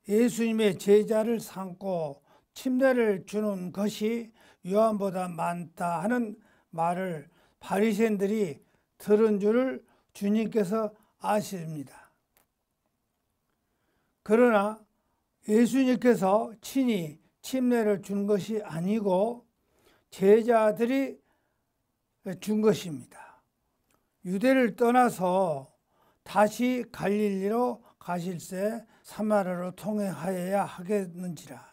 예수님의 제자를 삼고 침례를 주는 것이 요한보다 많다 하는 말을 바리새인들이 들은 줄을 주님께서 아십니다. 그러나 예수님께서 친히 침례를 준 것이 아니고 제자들이 준 것입니다. 유대를 떠나서 다시 갈릴리로 가실새 사마라로 통행하여야 하겠는지라.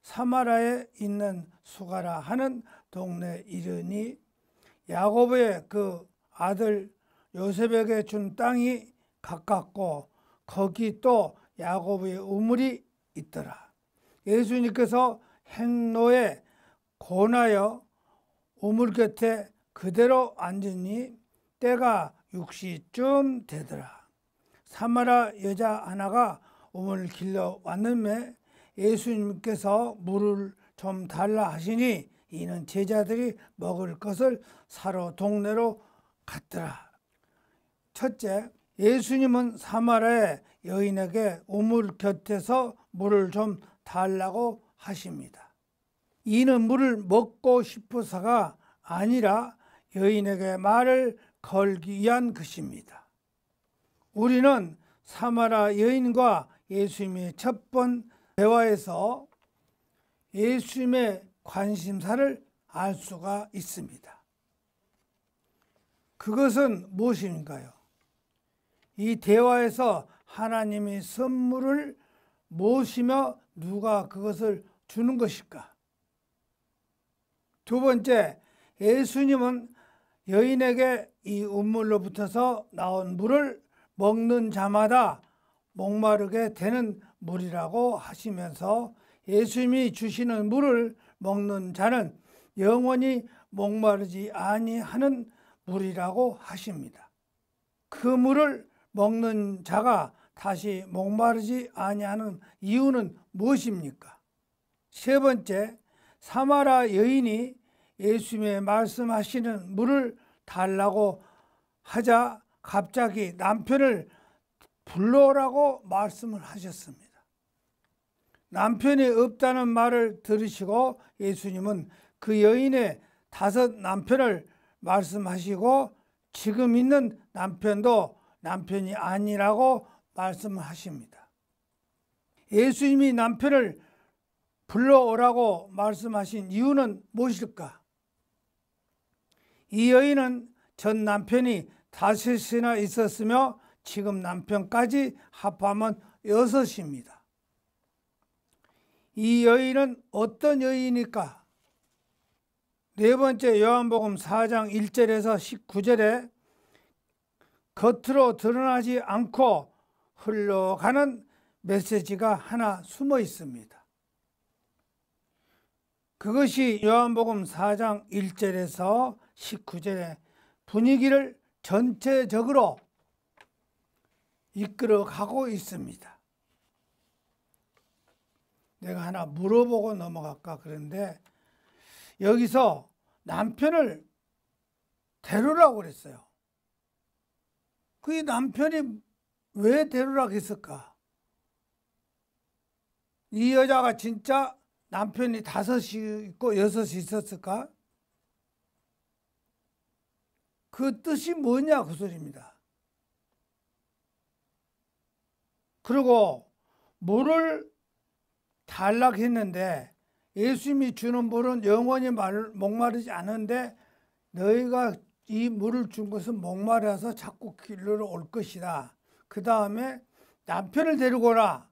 사마라에 있는 수가라 하는 동네에 이르니 야고보의 그 아들 요셉에게 준 땅이 가깝고 거기 또 야고보의 우물이 있더라. 예수님께서 행로에 권하여 우물 곁에 그대로 앉으니 때가 6시쯤 되더라. 사마라 여자 하나가 우물을 길러 왔는데 예수님께서 물을 좀 달라 하시니 이는 제자들이 먹을 것을 사러 동네로 갔더라. 첫째, 예수님은 사마라의 여인에게 우물 곁에서 물을 좀 달라고 하십니다. 이는 물을 먹고 싶어서가 아니라 여인에게 말을 걸기 위한 것입니다. 우리는 사마라 여인과 예수님의 첫 번 대화에서 예수님의 관심사를 알 수가 있습니다. 그것은 무엇인가요? 이 대화에서 하나님이 선물을 무엇이며 누가 그것을 주는 것일까? 두 번째, 예수님은 여인에게 이 우물로부터서 나온 물을 먹는 자마다 목마르게 되는 물이라고 하시면서 예수님이 주시는 물을 먹는 자는 영원히 목마르지 아니하는 물이라고 하십니다. 그 물을 먹는 자가 다시 목마르지 아니하는 이유는 무엇입니까? 세 번째, 사마라 여인이 예수님의 말씀하시는 물을 달라고 하자 갑자기 남편을 불러오라고 말씀을 하셨습니다. 남편이 없다는 말을 들으시고 예수님은 그 여인의 5 남편을 말씀하시고 지금 있는 남편도 남편이 아니라고 말씀하십니다. 예수님이 남편을 불러오라고 말씀하신 이유는 무엇일까? 이 여인은 전 남편이 5이나 있었으며 지금 남편까지 합하면 6입니다. 이 여인은 어떤 여인일까? 네 번째, 요한복음 4장 1절에서 19절에 겉으로 드러나지 않고 흘러가는 메시지가 하나 숨어 있습니다. 그것이 요한복음 4장 1절에서 19절의 분위기를 전체적으로 이끌어가고 있습니다. 내가 하나 물어보고 넘어갈까 그런데 여기서 남편을 데려오라고 그랬어요. 그 남편이 왜 데려오라고 했을까? 이 여자가 진짜 남편이 5이 있고 6이 있었을까? 그 뜻이 뭐냐 그 소리입니다. 그리고 물을 달라고 했는데 예수님이 주는 물은 영원히 목마르지 않은데 너희가 이 물을 준 것은 목마르서 자꾸 길러 올 것이다. 그 다음에 남편을 데리고 오라.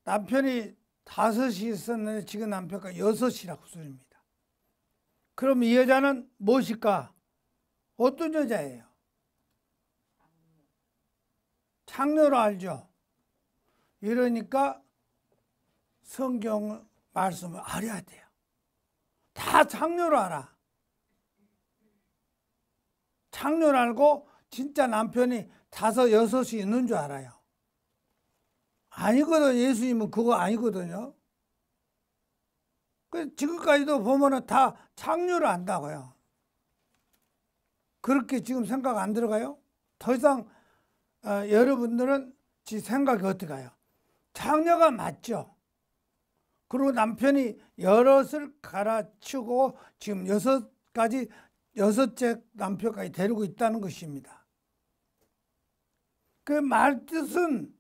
남편이 5이 있었는데 지금 남편과 6이라고 소리입니다. 그럼 이 여자는 무엇일까? 어떤 여자예요? 창녀로 알죠? 이러니까 성경 말씀을 알아야 돼요. 다 창녀로 알아. 창녀로 알고 진짜 남편이 5, 6이 있는 줄 알아요. 아니거든. 예수님은 그거 아니거든요. 지금까지도 보면은 다 창녀로 안다고요. 그렇게 지금 생각 안 들어가요? 더 이상 여러분들은 생각이 어떡해요? 장녀가 맞죠. 그리고 남편이 여럿을 갈아치우고 지금 여섯째 남편까지 데리고 있다는 것입니다. 그 말뜻은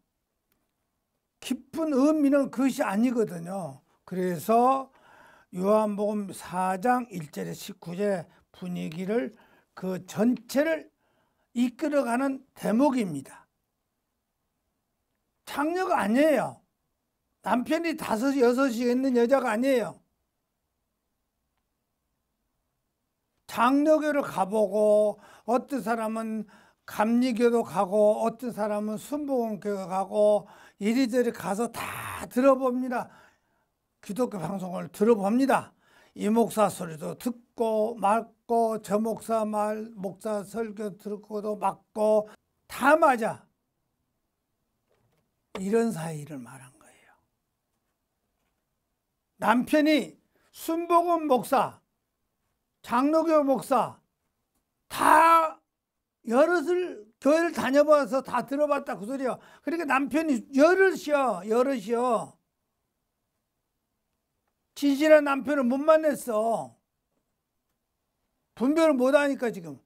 깊은 의미는 그것이 아니거든요. 그래서 요한복음 4장 1절에 19절의 분위기를 그 전체를 이끌어가는 대목입니다. 장녀가 아니에요. 남편이 5, 6이 있는 여자가 아니에요. 장로교를 가보고 어떤 사람은 감리교도 가고 어떤 사람은 순복음교도 가고 이리저리 가서 다 들어봅니다. 기독교 방송을 들어봅니다. 이 목사 소리도 듣고 맞고 저 목사 목사 설교 듣고도 맞고 다 맞아. 이런 사이를 말한 거예요. 남편이 순복음 목사, 장로교 목사 다 여럿을 교회를 다녀봐서 다 들어봤다 그 소리야. 그러니까 남편이 여럿이요. 진실한 남편을 못 만났어. 분별을 못하니까 지금.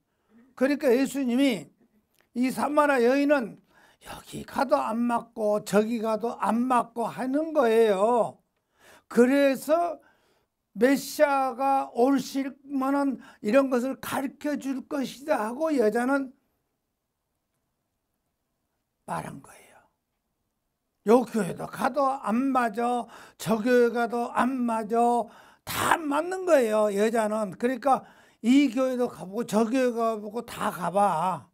그러니까 예수님이 이 사마라 여인은 여기 가도 안 맞고 저기 가도 안 맞고 하는 거예요. 그래서 메시아가 오실 만한 이런 것을 가르쳐 줄 것이다 하고 여자는 말한 거예요. 요 교회도 가도 안 맞아, 저 교회 가도 안 맞아, 다 안 맞는 거예요, 여자는. 그러니까 이 교회도 가보고 저 교회 가보고 다 가봐.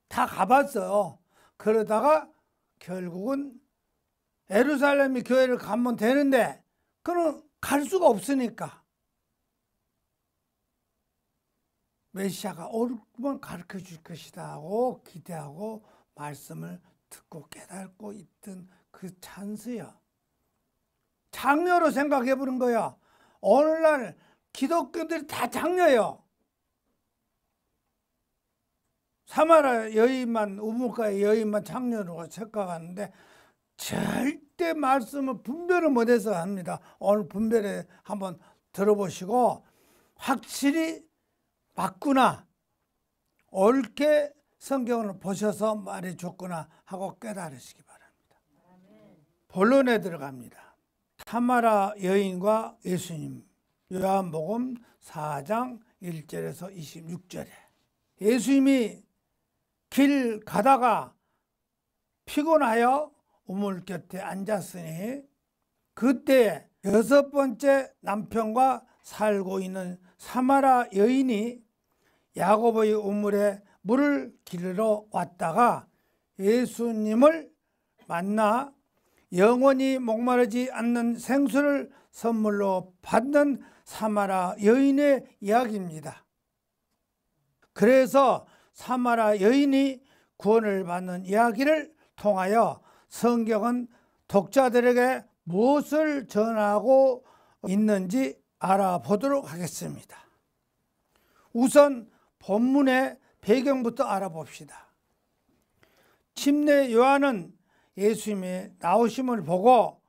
다 가봤어요. 그러다가 결국은 예루살렘이 교회를 가면 되는데 그는 갈 수가 없으니까 메시아가 오면 가르쳐 줄 것이다 하고 기대하고 말씀을 듣고 깨닫고 있던 그 찬스야. 장녀로 생각해 보는 거야. 오늘날 기독교들이 다 장녀예요. 사마라 여인만, 우물가의 여인만 장녀로 생각하는데 절대 말씀을 분별을 못해서 합니다. 오늘 분별에 한번 들어보시고 확실히 맞구나, 옳게 성경을 보셔서 말해줬구나 하고 깨달으시기 바랍니다. 본론에 들어갑니다. 사마라 여인과 예수님, 요한복음 4장 1절에서 26절에 예수님이 길 가다가 피곤하여 우물 곁에 앉았으니 그때 6번째 남편과 살고 있는 사마라 여인이 야고보의 우물에 물을 기르러 왔다가 예수님을 만나 영원히 목마르지 않는 생수를 선물로 받는 사마라 여인의 이야기입니다. 그래서 사마라 여인이 구원을 받는 이야기를 통하여 성경은 독자들에게 무엇을 전하고 있는지 알아보도록 하겠습니다. 우선 본문의 배경부터 알아봅시다. 침례 요한은 예수님의 나오심을 보고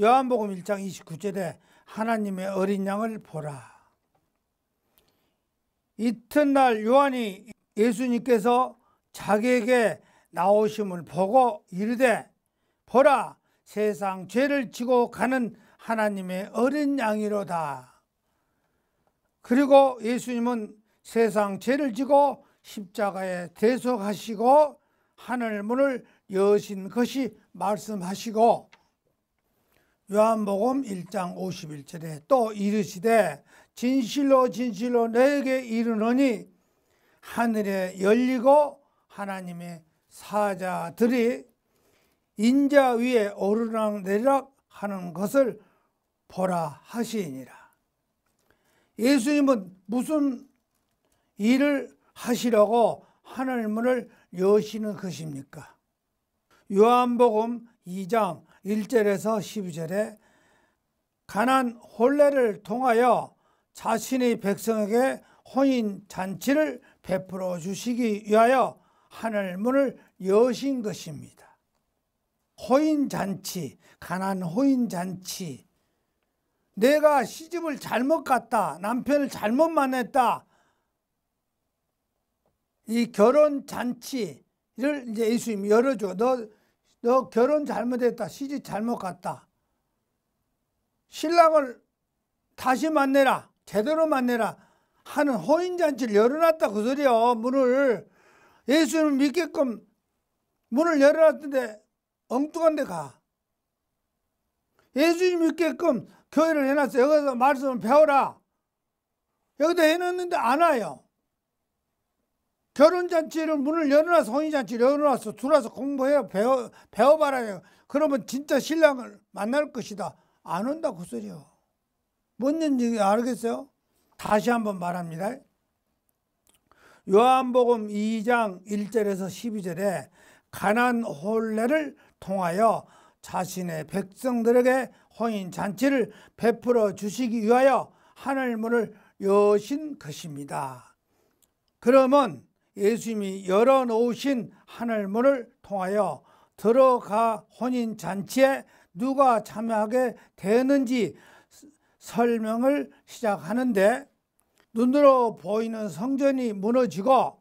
요한복음 1장 29절에 하나님의 어린 양을 보라. 이튿날 요한이 예수님께서 자기에게 나오심을 보고 이르되 보라, 세상 죄를 지고 가는 하나님의 어린 양이로다. 그리고 예수님은 세상 죄를 지고 십자가에 대속하시고 하늘 문을 여신 것이 말씀하시고 요한복음 1장 51절에 또 이르시되 진실로 진실로 너에게 이르노니 하늘에 열리고 하나님의 사자들이 인자 위에 오르락내리락 하는 것을 보라 하시니라. 예수님은 무슨 일을 하시려고 하늘문을 여시는 것입니까? 요한복음 2장 1절에서 12절에 가난 혼례를 통하여 자신의 백성에게 혼인잔치를 베풀어 주시기 위하여 하늘문을 여신 것입니다. 호인잔치, 가난 호인잔치. 내가 시집을 잘못 갔다, 남편을 잘못 만났다. 이 결혼잔치를 이제 예수님이 열어줘. 너 결혼 잘못했다. 시집 잘못 갔다. 신랑을 다시 만내라. 제대로 만내라. 하는 호인잔치를 열어놨다. 그 소리요. 문을. 예수님을 믿게끔 문을 열어놨는데 엉뚱한 데 가. 예수님 믿게끔 교회를 해놨어. 여기서 말씀을 배워라. 여기다 해놨는데 안 와요. 결혼잔치를 문을 열어놔서 혼인잔치를 열어놔서 들어와서 공부해요. 배워봐라. 그러면 진짜 신랑을 만날 것이다. 안 온다 그 소리요. 뭔 얘기인지 알겠어요? 다시 한번 말합니다. 요한복음 2장 1절에서 12절에 가난 혼례를 통하여 자신의 백성들에게 혼인잔치를 베풀어 주시기 위하여 하늘 문을 여신 것입니다. 그러면 예수님이 열어놓으신 하늘문을 통하여 들어가 혼인잔치에 누가 참여하게 되는지 설명을 시작하는데, 눈으로 보이는 성전이 무너지고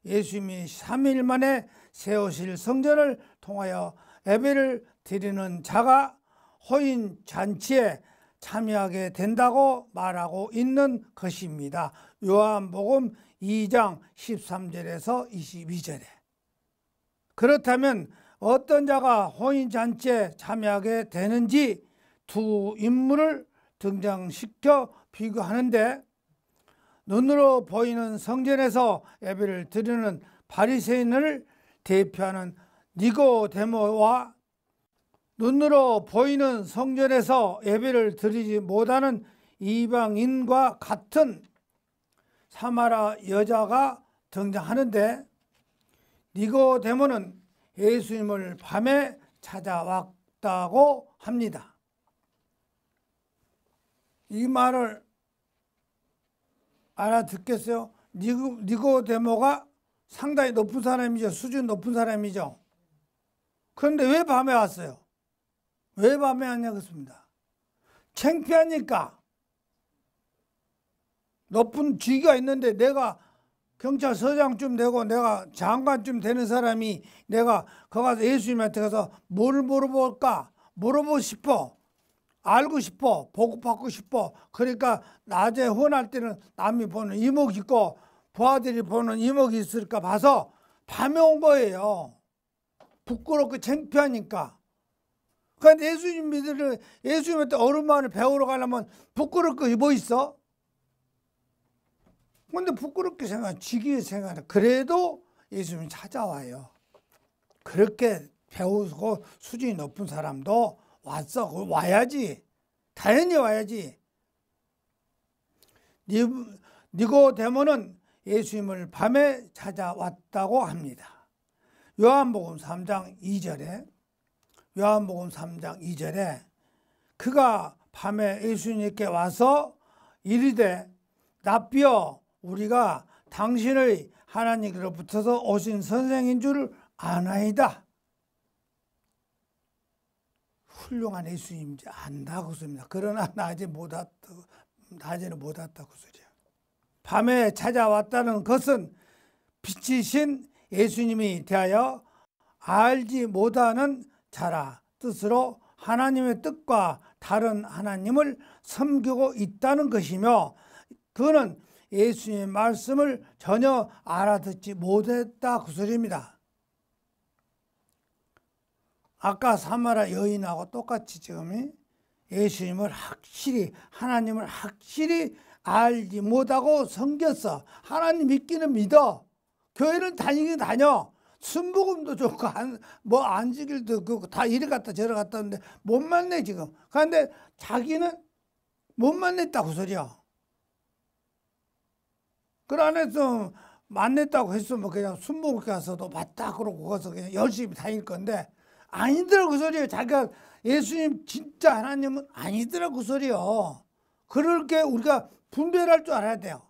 예수님이 3일 만에 세우실 성전을 통하여 예배를 드리는 자가 혼인잔치에 참여하게 된다고 말하고 있는 것입니다. 요한복음 2장 13절에서 22절에. 그렇다면 어떤 자가 혼인잔치에 참여하게 되는지 두 인물을 등장시켜 비교하는데, 눈으로 보이는 성전에서 예배를 드리는 바리새인을 대표하는 니고데모와 눈으로 보이는 성전에서 예배를 드리지 못하는 이방인과 같은 사마라 여자가 등장하는데, 니고데모는 예수님을 밤에 찾아왔다고 합니다. 이 말을 알아듣겠어요? 니고데모가 상당히 높은 사람이죠. 수준 높은 사람이죠. 그런데 왜 밤에 왔어요? 왜 밤에 왔냐겠습니다. 창피하니까. 높은 직위가 있는데 내가 경찰서장쯤 되고 내가 장관쯤 되는 사람이 내가 거기 가서 예수님한테 가서 뭘 물어볼까? 물어보고 싶어. 알고 싶어. 보고받고 싶어. 그러니까 낮에 혼할 때는 남이 보는 이목이 있고 부하들이 보는 이목이 있을까 봐서 밤에 온 거예요. 부끄럽고 창피하니까. 그런데 예수님한테 어른만을 배우러 가려면 부끄러울 거 뭐 있어? 근데 부끄럽게 지기게 생각해. 그래도 예수님이 찾아와요. 그렇게 배우고 수준이 높은 사람도 왔어. 와야지. 당연히 와야지. 니고데모는 예수님을 밤에 찾아왔다고 합니다. 요한복음 3장 2절에 그가 밤에 예수님께 와서 이르되 랍비여, 우리가 당신의 하나님께로부터서 오신 선생인 줄 아나이다. 훌륭한 예수님인지 안다고 씁니다. 그러나 낮에는 못 왔다고 소리야. 밤에 찾아왔다는 것은 빛이신 예수님이 대하여 알지 못하는 자라 뜻으로 하나님의 뜻과 다른 하나님을 섬기고 있다는 것이며, 그는 예수님의 말씀을 전혀 알아듣지 못했다 그 소리입니다. 아까 사마라 여인하고 똑같이 지금 예수님을 하나님을 확실히 알지 못하고 섬겼어. 하나님 믿기는 믿어. 교회는 다니긴 다녀. 순복음도 좋고 안식일도 그렇고 다 이리 갔다 저리 갔다 하는데 못 만내 지금. 그런데 자기는 못 만냈다고 소리야. 그 안에서 만냈다고 했으면 그냥 순복음 가서도 맞다 그러고 가서 그냥 열심히 다닐 건데 아니더라고 그 소리예요. 자기가 예수님 진짜 하나님은 아니더라고 그 소리요. 그렇게 우리가 분별할 줄 알아야 돼요.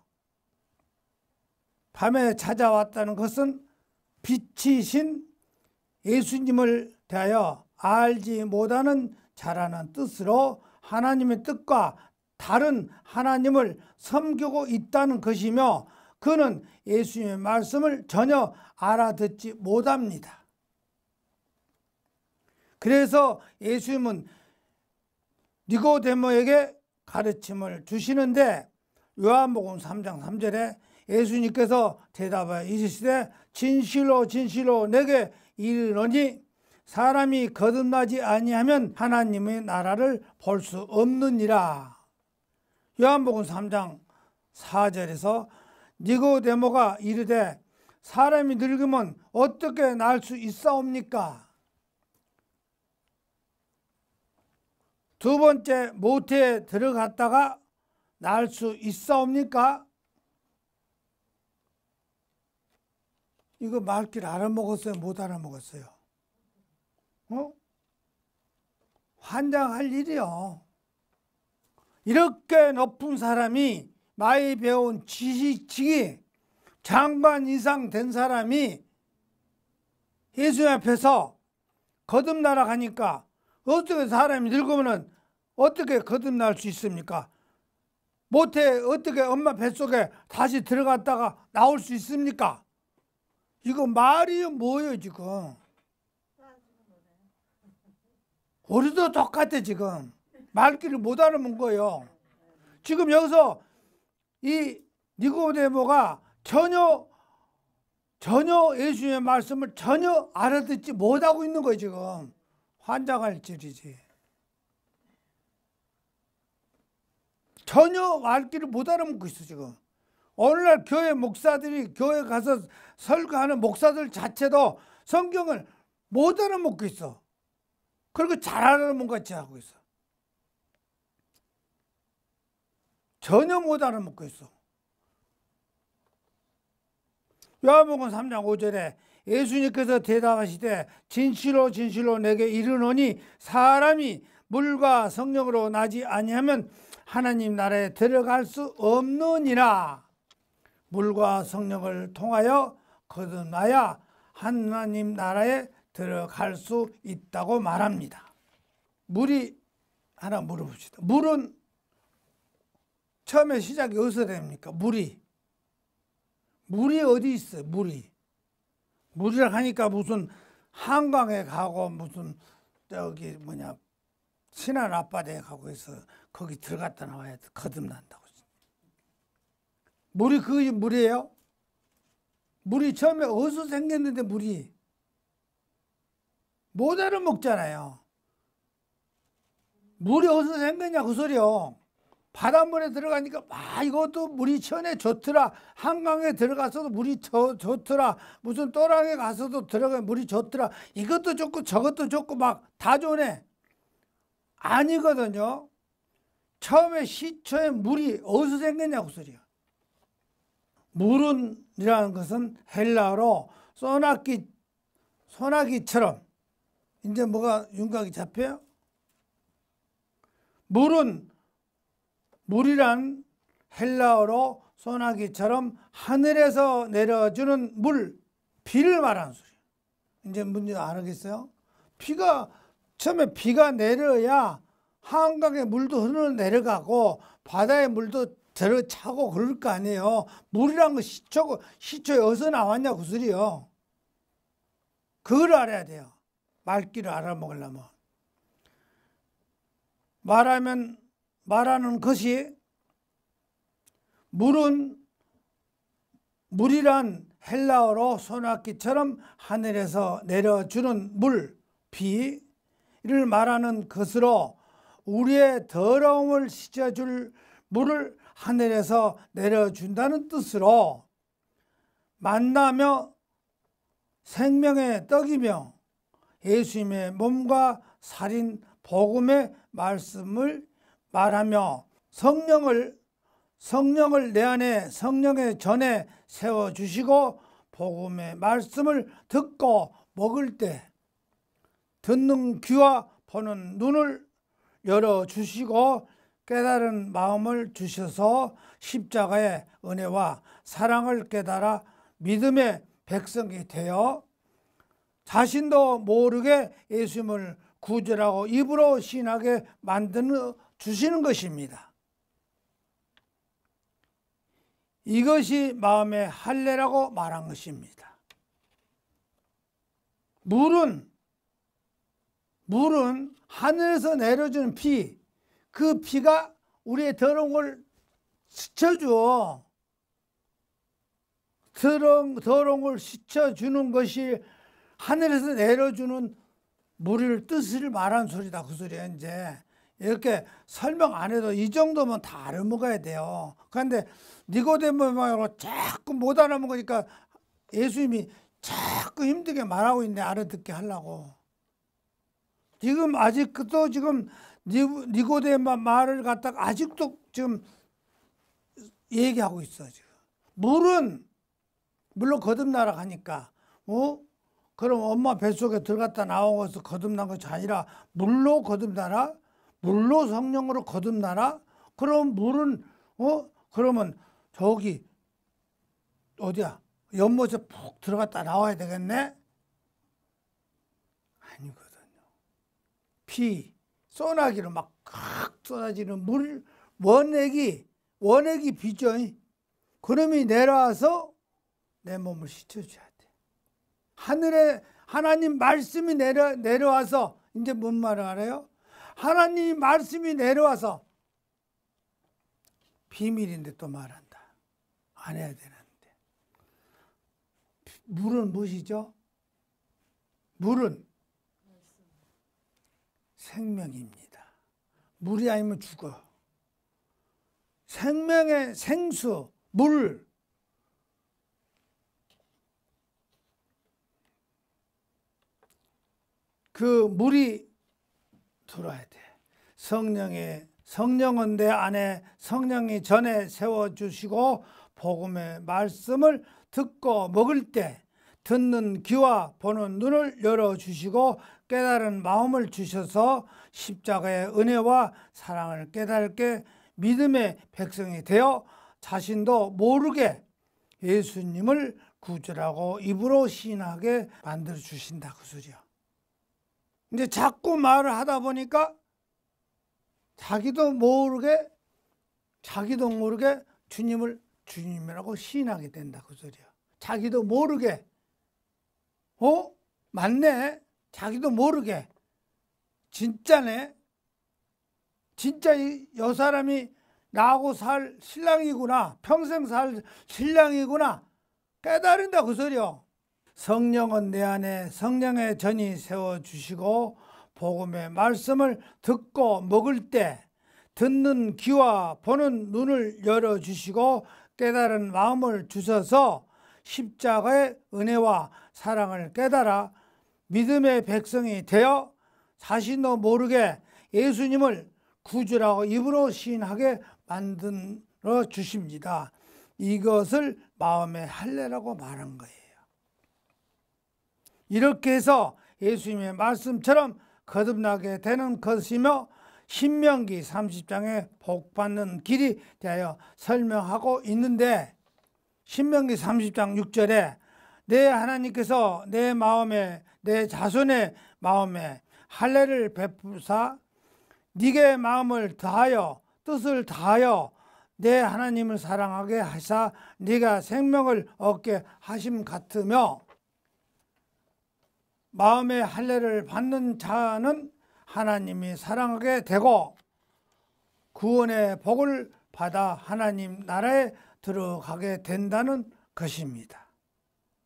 밤에 찾아왔다는 것은 빛이신 예수님을 대하여 알지 못하는 자라는 뜻으로 하나님의 뜻과 다른 하나님을 섬기고 있다는 것이며, 그는 예수님의 말씀을 전혀 알아듣지 못합니다. 그래서 예수님은 니고데모에게 가르침을 주시는데, 요한복음 3장 3절에 예수님께서 대답하여 이르시되 진실로 진실로 내게 이르노니 사람이 거듭나지 아니하면 하나님의 나라를 볼 수 없느니라. 요한복음 3장 4절에서 니고데모가 이르되 사람이 늙으면 어떻게 날 수 있사옵니까? 두 번째 모태에 들어갔다가 날 수 있사옵니까? 이거 말길 알아먹었어요? 못 알아먹었어요? 환장할 일이요. 이렇게 높은 사람이, 많이 배운 지식이 장관 이상 된 사람이 예수 앞에서 거듭나라 하니까 어떻게 사람이 늙으면 어떻게 거듭날 수 있습니까? 모태 어떻게 엄마 뱃속에 다시 들어갔다가 나올 수 있습니까? 이거 말이 뭐예요 지금? 우리도 똑같아. 지금 말귀를 못 알아먹은 거예요. 지금 여기서 이 니고데모가 전혀 예수님의 말씀을 전혀 알아듣지 못하고 있는 거예요. 지금 환장할 줄이지. 전혀 말귀를 못 알아먹고 있어. 지금 오늘날 교회 목사들이, 교회 가서 설교하는 목사들 자체도 성경을 못 알아먹고 있어. 그리고 잘 알아먹은 것 같이 하고 있어. 전혀 못 알아먹고 있어. 요한복음 3장 5절에 예수님께서 대답하시되 진실로 진실로 내게 이르노니 사람이 물과 성령으로 나지 아니하면 하나님 나라에 들어갈 수 없느니라. 물과 성령을 통하여 거듭나야 하나님 나라에 들어갈 수 있다고 말합니다. 물이 하나 물어봅시다. 물은 처음에 시작이 어디서 됩니까? 물이 어디 있어요? 물이라 하니까 무슨 한강에 가고 무슨 저기 신안 앞바다에 가고 해서 거기 들어갔다 나와야 거듭난다고. 물이 그게 물이에요? 물이 처음에 어디서 생겼는데 물이 못 알아먹잖아요. 물이 어디서 생겼냐 그 소리요. 바닷물에 들어가니까 이것도 물이 천에 좋더라. 한강에 들어가서도 물이 좋더라. 무슨 또랑에 가서도 들어가 물이 좋더라. 이것도 좋고 저것도 좋고 막 다 좋네. 아니거든요. 처음에 시초에 물이 어디서 생겼냐고 소리야. 물은이라는 것은 헬라어로 소나기처럼. 이제 뭐가 윤곽이 잡혀요? 물이란 헬라어로 소나기처럼 하늘에서 내려주는 물, 비를 말하는 소리예요. 이제 문제 알겠어요? 처음에 비가 내려야 한강의 물도 흘러내려가고 바다의 물도 들어차고 그럴 거 아니에요. 물이란 거 시초에 어디서 나왔냐 그 소리요. 그걸 알아야 돼요. 말귀를 알아먹으려면. 말하는 것이 물이란 헬라어로 소나기처럼 하늘에서 내려주는 물, 비를 말하는 것으로 우리의 더러움을 씻어줄 물을 하늘에서 내려준다는 뜻으로 만나며 생명의 떡이며 예수님의 몸과 살인 복음의 말씀을 말하며 성령을 내 안에 성령의 전에 세워주시고 복음의 말씀을 듣고 먹을 때 듣는 귀와 보는 눈을 열어주시고 깨달은 마음을 주셔서 십자가의 은혜와 사랑을 깨달아 믿음의 백성이 되어 자신도 모르게 예수님을 구주라고 입으로 시인하게 만들어 주시는 것입니다. 이것이 마음의 할례라고 말한 것입니다. 물은 하늘에서 내려주는 피, 그 피가 우리의 더러운 걸 씻어줘. 더러운 걸 씻어주는 것이 하늘에서 내려주는 물을 뜻을 말하는 소리다. 그 소리야. 이제 이렇게 설명 안 해도 이 정도면 다 알아먹어야 돼요. 그런데 니고데모가 자꾸 못 알아먹으니까 예수님이 자꾸 힘들게 말하고 있네. 알아듣게 하려고. 지금 아직도 지금 니고데모 말을 갖다가 아직도 지금 얘기하고 있어. 지금 물은 물론 거듭나라 하니까 그럼 엄마 뱃속에 들어갔다 나와서 거듭난 것이 아니라 물로 거듭나라? 물로 성령으로 거듭나라? 그럼 물은 그러면 저기 어디야? 연못에 푹 들어갔다 나와야 되겠네? 아니거든요. 피, 소나기로 막 쏟아지는 물, 원액이 비죠. 그놈이 내려와서 내 몸을 씻어줘야 돼. 하늘에 하나님 말씀이 내려와서 이제 뭔 말을 알아요? 하나님 말씀이 내려와서 비밀인데 또 말한다. 안 해야 되는데. 물은 무엇이죠? 물은 생명입니다. 물이 아니면 죽어. 생명의 생수, 물. 그 물이 들어야 돼. 성령은 내 안에 성령이 전에 세워주시고 복음의 말씀을 듣고 먹을 때 듣는 귀와 보는 눈을 열어주시고 깨달은 마음을 주셔서 십자가의 은혜와 사랑을 깨닫게 믿음의 백성이 되어 자신도 모르게 예수님을 구주라고 입으로 시인하게 만들어 주신다. 그 소리야. 이제 자꾸 말을 하다 보니까 자기도 모르게 주님을 주님이라고 시인하게 된다. 그 소리야. 자기도 모르게. 맞네. 자기도 모르게. 진짜네. 진짜 이 사람이 나하고 살 신랑이구나. 평생 살 신랑이구나. 깨달은다. 그 소리야. 성령은 내 안에 성령의 전이 세워주시고 복음의 말씀을 듣고 먹을 때 듣는 귀와 보는 눈을 열어주시고 깨달은 마음을 주셔서 십자가의 은혜와 사랑을 깨달아 믿음의 백성이 되어 자신도 모르게 예수님을 구주라고 입으로 시인하게 만들어 주십니다. 이것을 마음의 할례라고 말한 거예요. 이렇게 해서 예수님의 말씀처럼 거듭나게 되는 것이며 신명기 30장에 복받는 길이 대하여 설명하고 있는데 신명기 30장 6절에 내 하나님께서 내 마음에 내 자손의 마음에 할례를 베푸사 네게 마음을 다하여 뜻을 다하여 내 하나님을 사랑하게 하사 네가 생명을 얻게 하심 같으며 마음의 할례를 받는 자는 하나님이 사랑하게 되고 구원의 복을 받아 하나님 나라에 들어가게 된다는 것입니다.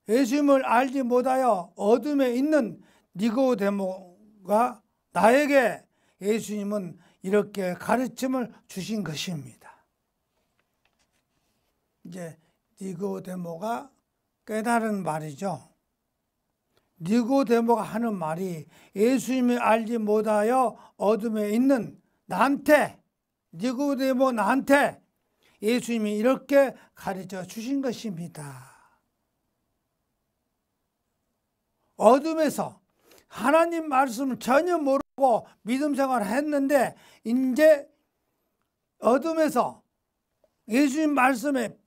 예수님을 알지 못하여 어둠에 있는 니고데모가 나에게 예수님은 이렇게 가르침을 주신 것입니다. 이제 니고데모가 깨달은 말이죠. 니고데모가 하는 말이 예수님을 알지 못하여 어둠에 있는 나한테, 니고데모 나한테 예수님이 이렇게 가르쳐 주신 것입니다. 어둠에서 하나님 말씀을 전혀 모르고 믿음 생활을 했는데 이제 어둠에서 예수님 말씀에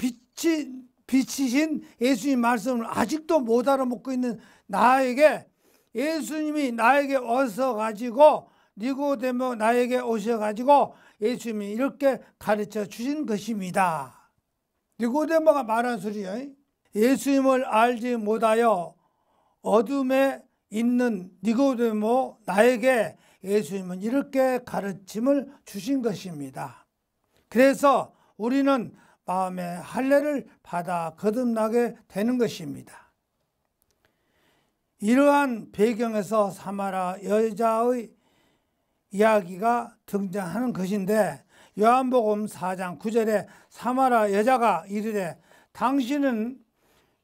비치신 예수님 말씀을 아직도 못 알아먹고 있는 나에게 예수님이 나에게 와서 가지고 니고데모 나에게 오셔 가지고 예수님이 이렇게 가르쳐 주신 것입니다. 니고데모가 말한 소리예요. 예수님을 알지 못하여 어둠에 있는 니고데모 나에게 예수님은 이렇게 가르침을 주신 것입니다. 그래서 우리는 마음의 할례를 받아 거듭나게 되는 것입니다. 이러한 배경에서 사마라 여자의 이야기가 등장하는 것인데, 요한복음 4장 9절에 사마라 여자가 이르되 당신은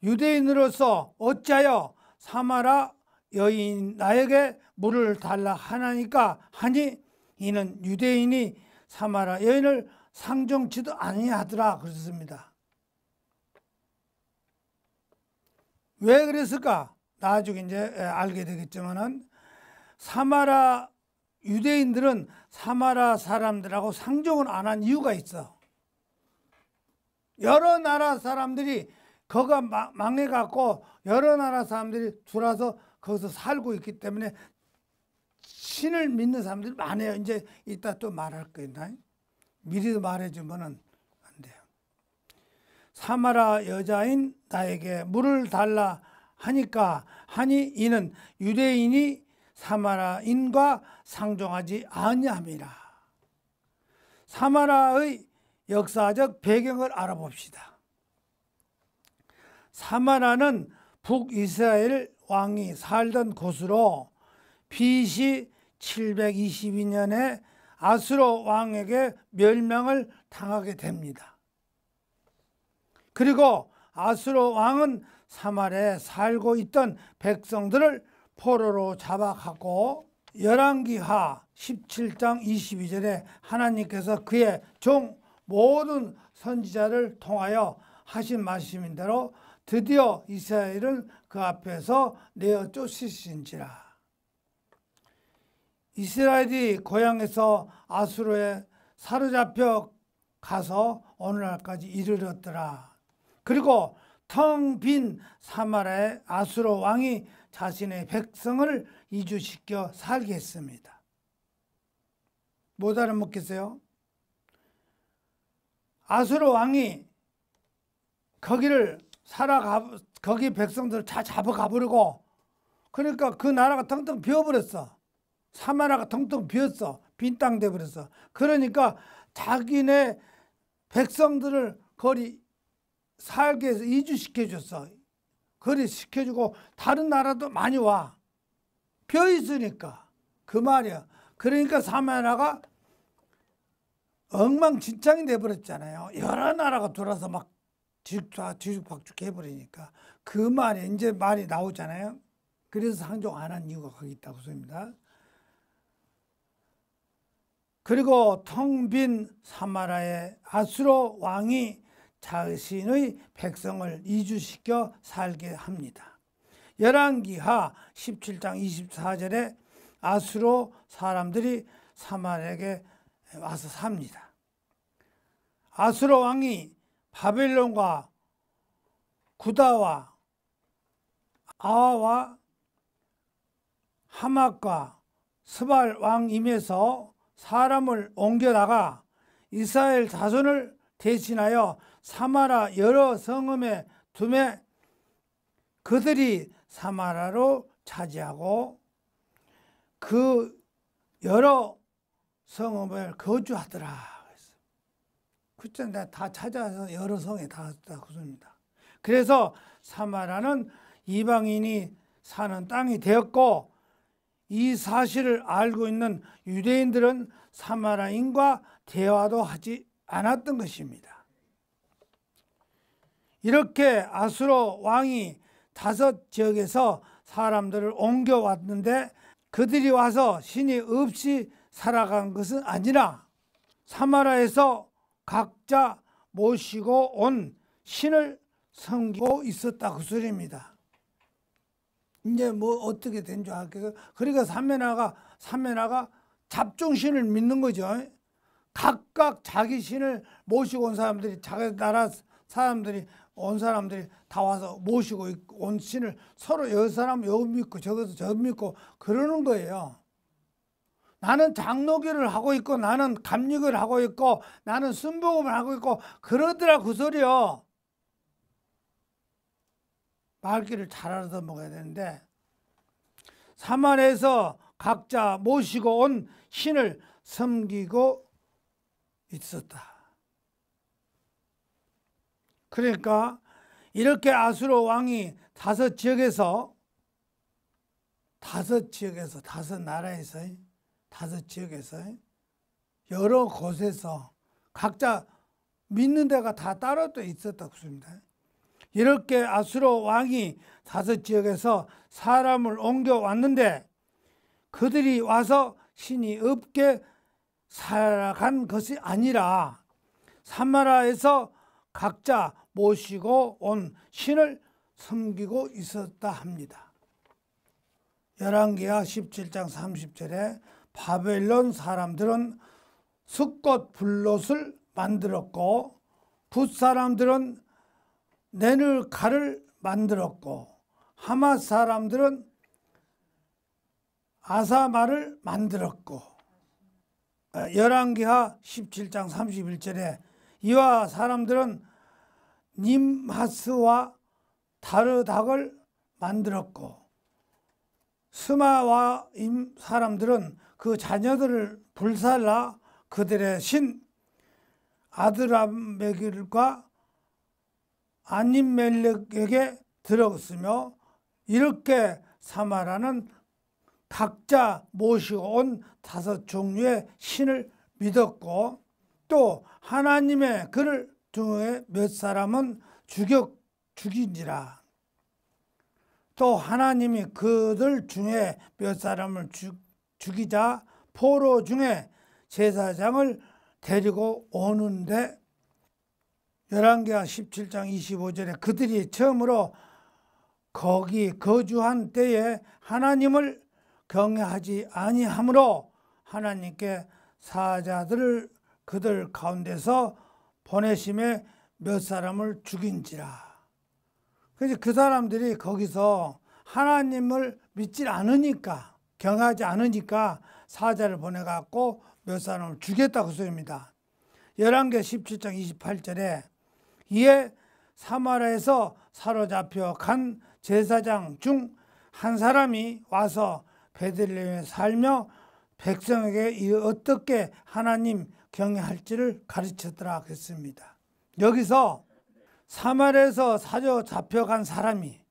유대인으로서 어찌하여 사마라 여인 나에게 물을 달라 하나니까 하니 이는 유대인이 사마라 여인을 상종치도 아니하더라 그랬습니다. 왜 그랬을까? 나중에 이제 알게 되겠지만은 사마라 유대인들은 사마라 사람들하고 상종을 안 한 이유가 있어. 여러 나라 사람들이 거가 망해갖고 여러 나라 사람들이 들어와서 거기서 살고 있기 때문에 신을 믿는 사람들이 많아요. 이제 이따 또 말할 거예요. 미리도 말해주면 안 돼요. 사마라 여자인 나에게 물을 달라 하니까 하니 이는 유대인이 사마라인과 상종하지 아니함이라. 사마라의 역사적 배경을 알아봅시다. 사마라는 북이스라엘 왕이 살던 곳으로 BC 722년에 아수르 왕에게 멸망을 당하게 됩니다. 그리고 아수르 왕은 사마라에 살고 있던 백성들을 포로로 잡아가고 열왕기하 17장 22절에 하나님께서 그의 종 모든 선지자를 통하여 하신 말씀인 대로 드디어 이스라엘은 그 앞에서 내어 쫓으신지라. 이스라엘이 고향에서 아수르에 사로잡혀 가서 오늘날까지 이르렀더라. 그리고 텅 빈 사마라의 아수르 왕이 자신의 백성을 이주시켜 살게 했습니다. 못 알아먹겠어요? 아수르 왕이 거기를 거기 백성들을 다 잡아가 버리고, 그러니까 그 나라가 텅텅 비어버렸어. 사마라가 텅텅 비었어. 빈 땅 돼버렸어. 그러니까 자기네 백성들을 거리 살게 해서 이주시켜줬어. 거리 시켜주고 다른 나라도 많이 와. 비어있으니까. 그 말이야. 그러니까 사마라가 엉망진창이 돼버렸잖아요. 여러 나라가 돌아서 막 뒤죽박죽 해버리니까. 그 말이 이제 말이 나오잖아요. 그래서 상종 안 한 이유가 거기 있다고 봅니다. 그리고 텅 빈 사마라의 아수르 왕이 자신의 백성을 이주시켜 살게 합니다. 열왕기하 17장 24절에 아수르 사람들이 사마라에게 와서 삽니다. 아수르 왕이 바벨론과 구다와 아와와 하맛과 스발 왕임에서 사람을 옮겨다가 이스라엘 자손을 대신하여 사마라 여러 성읍에 두매 그들이 사마라로 차지하고 그 여러 성읍을 거주하더라. 그때 내가 다 찾아서 여러 성에 다 왔다 그럽니다. 그래서 사마라는 이방인이 사는 땅이 되었고, 이 사실을 알고 있는 유대인들은 사마라인과 대화도 하지 않았던 것입니다. 이렇게 아수르 왕이 5 지역에서 사람들을 옮겨왔는데 그들이 와서 신이 없이 살아간 것은 아니라 사마라에서 각자 모시고 온 신을 섬기고 있었다 그 소리입니다. 이제 뭐 어떻게 된 줄 알겠어요? 그러니까 사메나가 잡종신을 믿는 거죠. 각각 자기 신을 모시고 온 사람들이, 자기 나라 사람들이 온 사람들이 다 와서 모시고 온 신을 서로 여 사람 여 믿고 저기서 저 믿고 그러는 거예요. 나는 장로교를 하고 있고 나는 감리교를 하고 있고 나는 순복음을 하고 있고 그러더라 그 소리요. 말귀를 잘 알아먹어야 되는데 사마리아에서 각자 모시고 온 신을 섬기고 있었다. 그러니까 이렇게 아수르 왕이 다섯 나라에서 다섯 지역에서 여러 곳에서 각자 믿는 데가 다 따로 또 있었다고 했습니다. 이렇게 아수르 왕이 다섯 지역에서 사람을 옮겨왔는데 그들이 와서 신이 없게 살아간 것이 아니라 사마리아에서 각자 모시고 온 신을 섬기고 있었다 합니다. 열왕기하 17장 30절에 바벨론 사람들은 숫꽃 불롯을 만들었고 붓 사람들은 네늘칼을 만들었고 하맛 사람들은 아사말을 만들었고 열왕기하 17장 31절에 이와 사람들은 님하스와 다르닥을 만들었고 스마와임 사람들은 그 자녀들을 불살라 그들의 신 아드라멜과 아님멜렉에게 들었으며 이렇게 사마라는 각자 모시고 온 다섯 종류의 신을 믿었고 또 하나님의 그들 중에 몇 사람은 죽인지라. 또 하나님이 그들 중에 몇 사람을 죽이자 포로 중에 제사장을 데리고 오는데 열왕기하 17장 25절에 그들이 처음으로 거기 거주한 때에 하나님을 경외하지 아니하므로 하나님께 사자들을 그들 가운데서 보내심에 몇 사람을 죽인지라. 그래서 그 사람들이 거기서 하나님을 믿지 않으니까 경외하지 않으니까 사자를 보내갖고 몇 사람을 죽였다고 소입니다. 열왕기하 17장 28절에 이에 사마리아에서 사로잡혀 간 제사장 중 한 사람이 와서 베들레헴에 살며 백성에게 이 어떻게 하나님 경외할지를 가르쳤더라 했습니다. 여기서 사마리아에서 잡혀간 사람이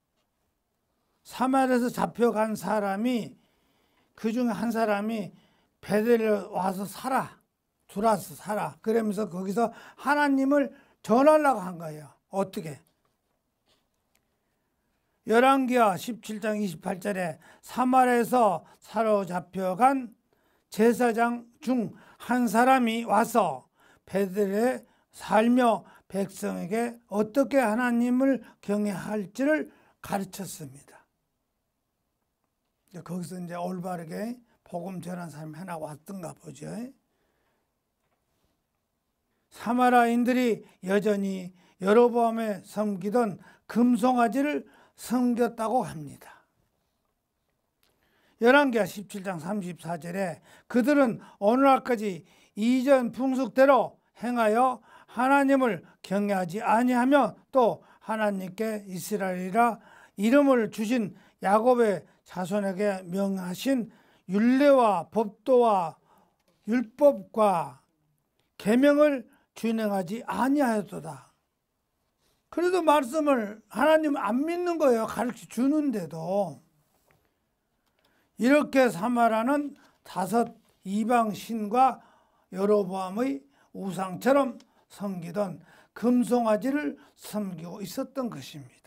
그 중에 한 사람이 베들레헴에 와서 들어와서 살아. 그러면서 거기서 하나님을 전하려고 한 거예요. 어떻게? 열왕기하 17장 28절에 사마리아에서 사로잡혀간 제사장 중 한 사람이 와서 베들레헴에 살며 백성에게 어떻게 하나님을 경외할지를 가르쳤습니다. 거기서 이제 올바르게 복음 전한 사람이 하나 왔던가 보죠. 사마리아인들이 여전히 여로보암에 섬기던 금송아지를 섬겼다고 합니다. 열왕기하 17장 34절에 그들은 오늘날까지 이전 풍속대로 행하여 하나님을 경외하지 아니하며 또 하나님께 이스라엘이라 이름을 주신 야곱의 자손에게 명하신 율례와 법도와 율법과 계명을 준행하지 아니하였도다. 그래도 말씀을 하나님 안 믿는 거예요. 가르쳐 주는데도. 이렇게 사마라는 다섯 이방 신과 여로보암의 우상처럼 섬기던 금송아지를 섬기고 있었던 것입니다.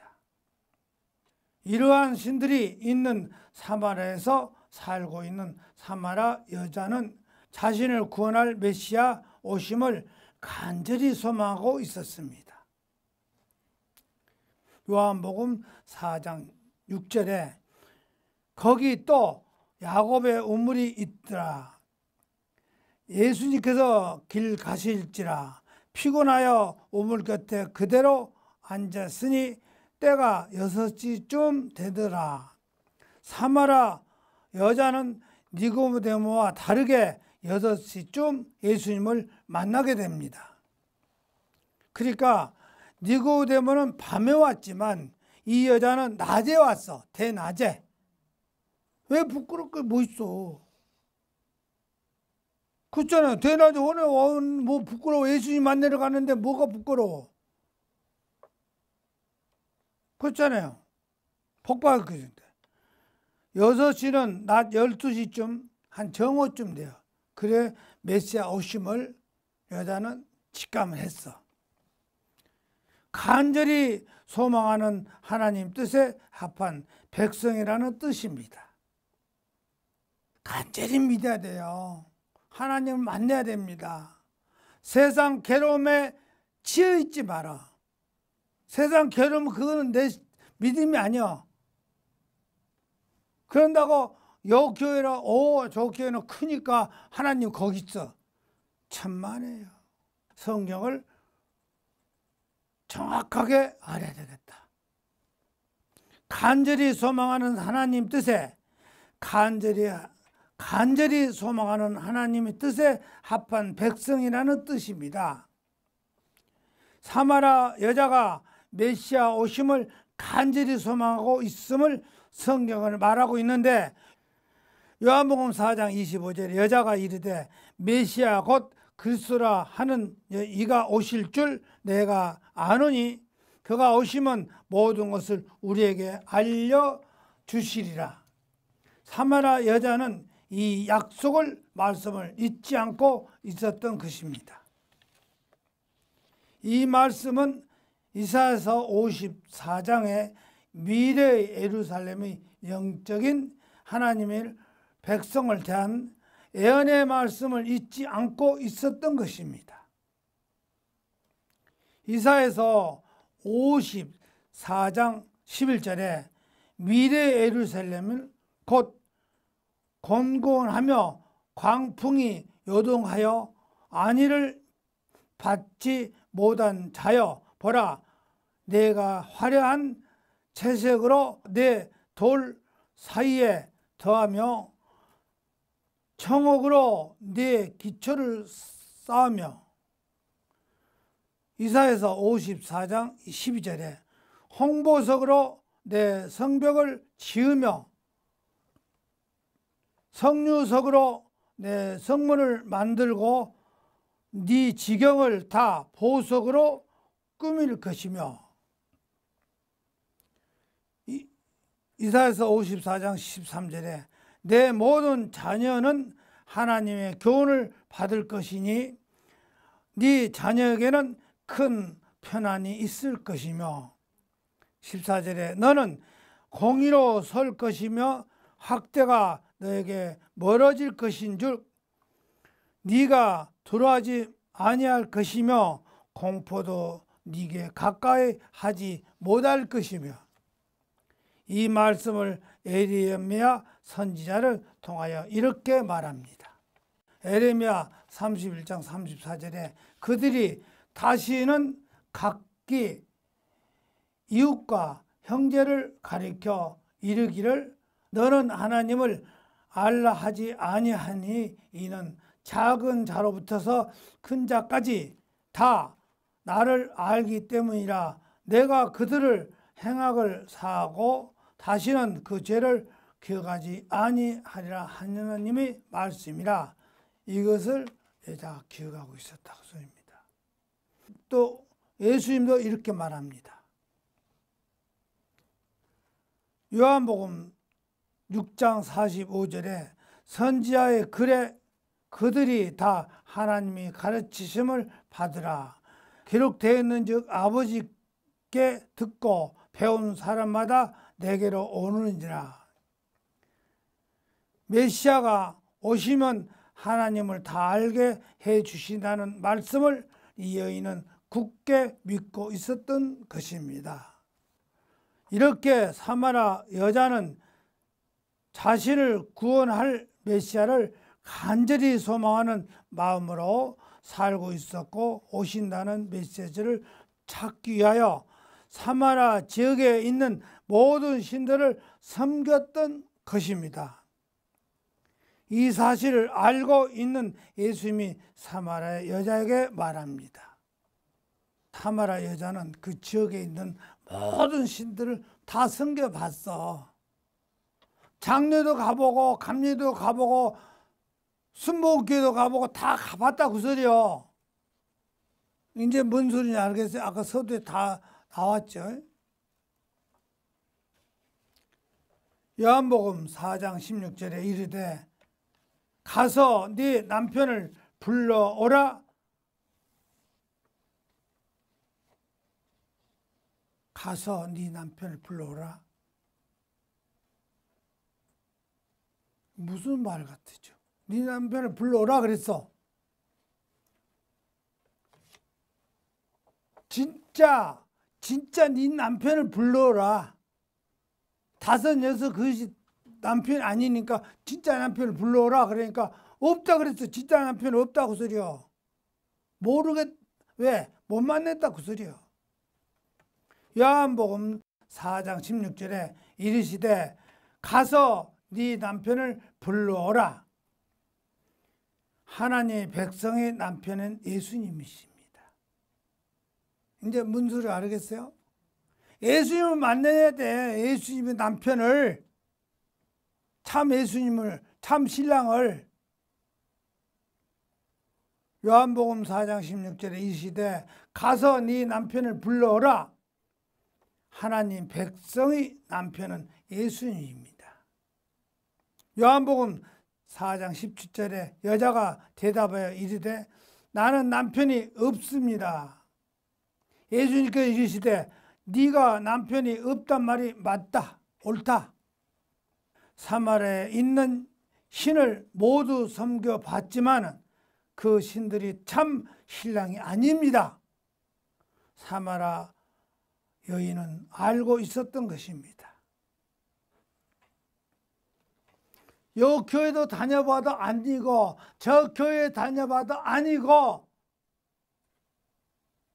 이러한 신들이 있는 사마라에서 살고 있는 사마라 여자는 자신을 구원할 메시아 오심을 간절히 소망하고 있었습니다. 요한복음 4장 6절에 거기 또 야곱의 우물이 있더라. 예수님께서 길 가실지라 피곤하여 우물 곁에 그대로 앉았으니 때가 6시쯤 되더라. 사마라 여자는 니고데모와 다르게 6시쯤 예수님을 만나게 됩니다. 그러니까 니고데모는 밤에 왔지만 이 여자는 낮에 왔어. 대낮에. 왜 부끄럽게 뭐 있어? 그렇잖아요. 대낮에 오늘 뭐 부끄러워. 예수님 만나러 가는데 뭐가 부끄러워? 그렇잖아요. 복받을 것인데. 6시는 낮 12시쯤 한 정오쯤 돼요. 그래 메시아 오심을 여자는 직감을 했어. 간절히 소망하는 하나님 뜻에 합한 백성이라는 뜻입니다. 간절히 믿어야 돼요. 하나님을 만나야 됩니다. 세상 괴로움에 치여있지 마라. 세상 괴로움 그거는 내 믿음이 아니야. 그런다고 요 교회라 저 교회는 크니까 하나님 거기 있어. 천만에요. 성경을 정확하게 알아야 되겠다. 간절히 소망하는 하나님 뜻에 간절히 소망하는 하나님의 뜻에 합한 백성이라는 뜻입니다. 사마라 여자가 메시아 오심을 간절히 소망하고 있음을 성경을 말하고 있는데 요한복음 4장 25절에 여자가 이르되 메시아 곧 그리스도라 하는 이가 오실 줄 내가 아노니 그가 오시면 모든 것을 우리에게 알려주시리라. 사마라 여자는 이 말씀을 잊지 않고 있었던 것입니다. 이 말씀은 이사야서 54장의 미래의 예루살렘의 영적인 하나님의 백성을 대한 예언의 말씀을 잊지 않고 있었던 것입니다. 이사야서 54장 11절에 미래의 예루살렘을 곧 곤곤하며 광풍이 요동하여 안위를 받지 못한 자여 보라 내가 화려한 채색으로 내 돌 사이에 더하며 청옥으로 내 기초를 쌓으며 이사야서 54장 12절에 홍보석으로 내 성벽을 지으며 성류석으로 내 성문을 만들고 네 지경을 다 보석으로 꾸밀 것이며 이사야서 54장 13절에 내 모든 자녀는 하나님의 교훈을 받을 것이니 네 자녀에게는 큰 편안이 있을 것이며 14절에 너는 공의로 설 것이며 학대가 너에게 멀어질 것인 줄 네가 두려워하지 아니할 것이며 공포도 네게 가까이 하지 못할 것이며 이 말씀을 에레미야 선지자를 통하여 이렇게 말합니다. 에레미야 31장 34절에 그들이 다시는 각기 이웃과 형제를 가리켜 이르기를 너는 하나님을 알라 하지 아니하니 이는 작은 자로부터서 큰 자까지 다 나를 알기 때문이라 내가 그들을 행악을 사하고 다시는 그 죄를 기억하지 아니하리라 하나님의 말씀이라. 이것을 여자가 기억하고 있었다고 소입니다. 또 예수님도 이렇게 말합니다. 요한복음 6장 45절에 선지자의 글에 그들이 다 하나님이 가르치심을 받으라. 기록되어 있는즉 아버지께 듣고 배운 사람마다 내게로 오느니라. 메시아가 오시면 하나님을 다 알게 해 주신다는 말씀을 이 여인은 굳게 믿고 있었던 것입니다. 이렇게 사마라 여자는 자신을 구원할 메시아를 간절히 소망하는 마음으로 살고 있었고 오신다는 메시지를 찾기 위하여 사마라 지역에 있는 모든 신들을 섬겼던 것입니다. 이 사실을 알고 있는 예수님이 사마라 여자에게 말합니다. 사마라 여자는 그 지역에 있는 모든 신들을 다 섬겨봤어. 장례도 가보고 감리도 가보고 순복교도 가보고 다 가봤다 그 소리요. 이제 뭔 소리인지 알겠어요? 아까 서두에 다 나왔죠. 요한복음 4장 16절에 이르되 가서 네 남편을 불러오라. 가서 네 남편을 불러오라. 무슨 말 같으죠? 네 남편을 불러오라 그랬어. 진짜 네 남편을 불러오라. 5, 6 그것이 남편이 아니니까 진짜 남편을 불러오라. 그러니까 없다 그랬어. 진짜 남편 없다고 소리요. 왜? 못 만났다 그 소리요. 요한복음 4장 16절에 이르시되 가서 네 남편을 불러오라. 하나님의 백성의 남편은 예수님이십니다. 이제 뭔 소리 알겠어요? 예수님을 만나야 돼. 예수님의 남편을, 참 예수님을, 참 신랑을. 요한복음 4장 16절에 이르시되 가서 네 남편을 불러오라. 하나님 백성의 남편은 예수님입니다. 요한복음 4장 17절에 여자가 대답하여 이르되 나는 남편이 없습니다. 예수님께서 이르시되 네가 남편이 없단 말이 맞다. 옳다. 사마리아에 있는 신을 모두 섬겨봤지만 그 신들이 참 신랑이 아닙니다. 사마리아 여인은 알고 있었던 것입니다. 요 교회도 다녀봐도 아니고 저 교회 다녀봐도 아니고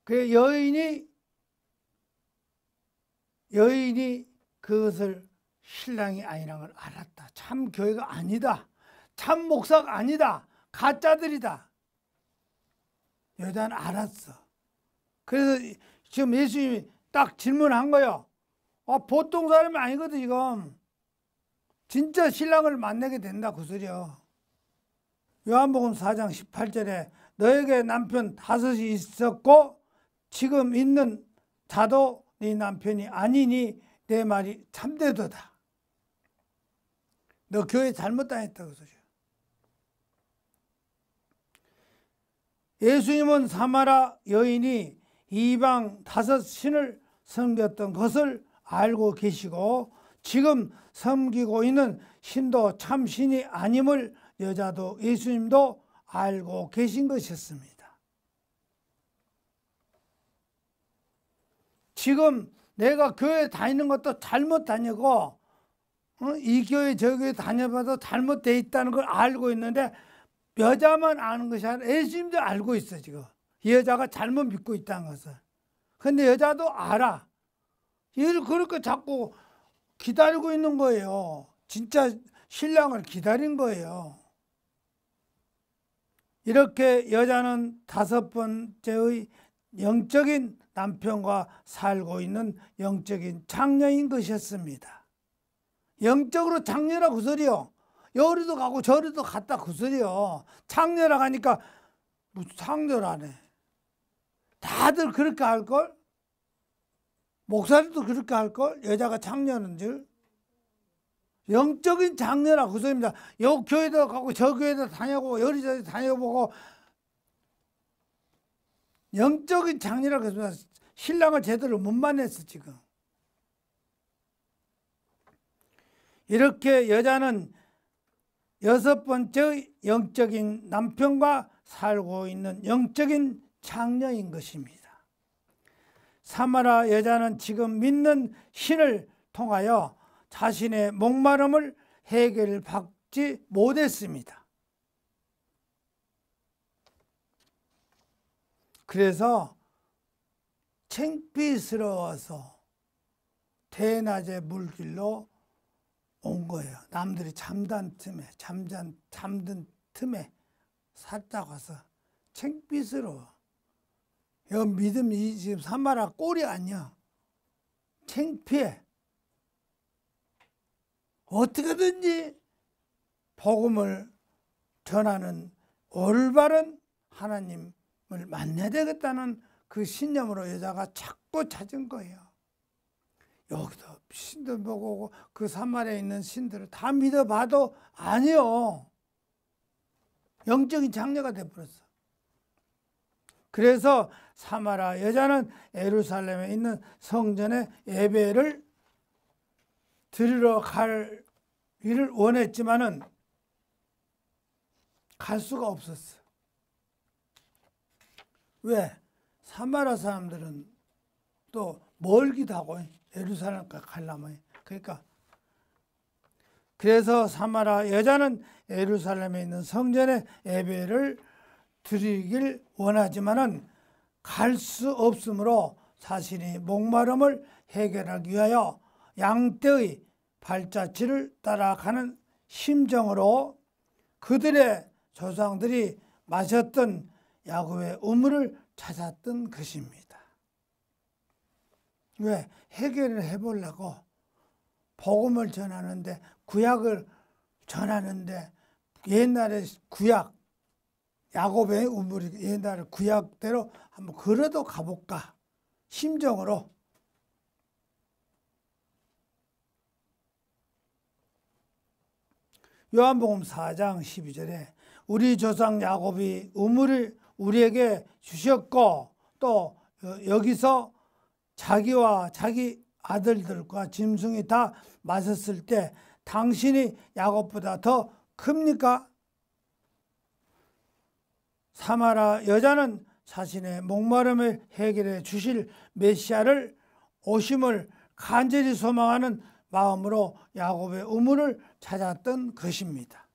그 여인이 그것을 신랑이 아니라는 걸 알았다. 참 교회가 아니다. 참 목사가 아니다. 가짜들이다. 여자는 알았어. 그래서 지금 예수님이 딱 질문한 거예요. 보통 사람이 아니거든 지금. 진짜 신랑을 만나게 된다 그 소리요. 요한복음 4장 18절에 너에게 남편 5이 있었고 지금 있는 자도 네 남편이 아니니 내 말이 참되도다. 너 교회 잘못 다녔다고 소리야. 예수님은 사마라 여인이 이방 5 신을 섬겼던 것을 알고 계시고 지금 섬기고 있는 신도 참 신이 아님을 여자도 예수님도 알고 계신 것이었습니다. 지금 내가 교회 다니는 것도 잘못 다니고 이 교회 저 교회 다녀봐도 잘못되어 있다는 걸 알고 있는데 여자만 아는 것이 아니라 예수님도 알고 있어 지금. 이 여자가 잘못 믿고 있다는 것을. 근데 여자도 알아. 이를 그렇게 자꾸 기다리고 있는 거예요. 진짜 신랑을 기다린 거예요. 이렇게 여자는 5번째의 영적인 남편과 살고 있는 영적인 장녀인 것이었습니다. 영적으로 장녀라 그 소리요. 여리도 가고 저리도 갔다 그 소리요. 장녀라 하니까 무슨 장녀라네. 다들 그렇게 할걸? 목사들도 그렇게 할걸? 여자가 장녀는 줄. 영적인 장녀라 그 소리입니다. 요 교회도 가고 저 교회도 다녀보고 여리저리 다녀보고 영적인 장녀라 그 소리입니다. 신랑을 제대로 못 만났어 지금. 이렇게 여자는 6번째 영적인 남편과 살고 있는 영적인 장녀인 것입니다. 사마라 여자는 지금 믿는 신을 통하여 자신의 목마름을 해결받지 못했습니다. 그래서 창피스러워서 대낮에 물길로 온 거예요. 남들이 잠든 틈에 살짝 와서 창피스러워. 여 믿음이 지금 사마라 꼴이 아니야. 창피해. 어떻게든지 복음을 전하는 올바른 하나님을 만나야 되겠다는 그 신념으로 여자가 자꾸 찾은 거예요. 여기도 신도 보고 그 사마리아에 있는 신들을 다 믿어봐도 아니요. 영적인 장녀가 돼버렸어. 그래서 사마리아 여자는 예루살렘에 있는 성전에 예배를 드리러 갈 일을 원했지만은 갈 수가 없었어. 왜? 사마리아 사람들은 또 멀기도 하고 예루살렘까지 가려면. 그러니까 그래서 사마리아 여자는 예루살렘에 있는 성전에 예배를 드리길 원하지만은 갈 수 없으므로 자신이 목마름을 해결하기 위하여 양떼의 발자취를 따라가는 심정으로 그들의 조상들이 마셨던 야곱의 우물을 찾았던 것입니다. 왜? 해결을 해보려고 복음을 전하는데 구약을 전하는데 옛날에 구약 야곱의 우물이 옛날에 구약대로 한번 걸어도 가볼까 심정으로 요한복음 4장 12절에 우리 조상 야곱이 우물을 우리에게 주셨고 또 여기서 자기와 자기 아들들과 짐승이 다 마셨을 때 당신이 야곱보다 더 큽니까? 사마리아 여자는 자신의 목마름을 해결해 주실 메시아를 오심을 간절히 소망하는 마음으로 야곱의 우물을 찾았던 것입니다.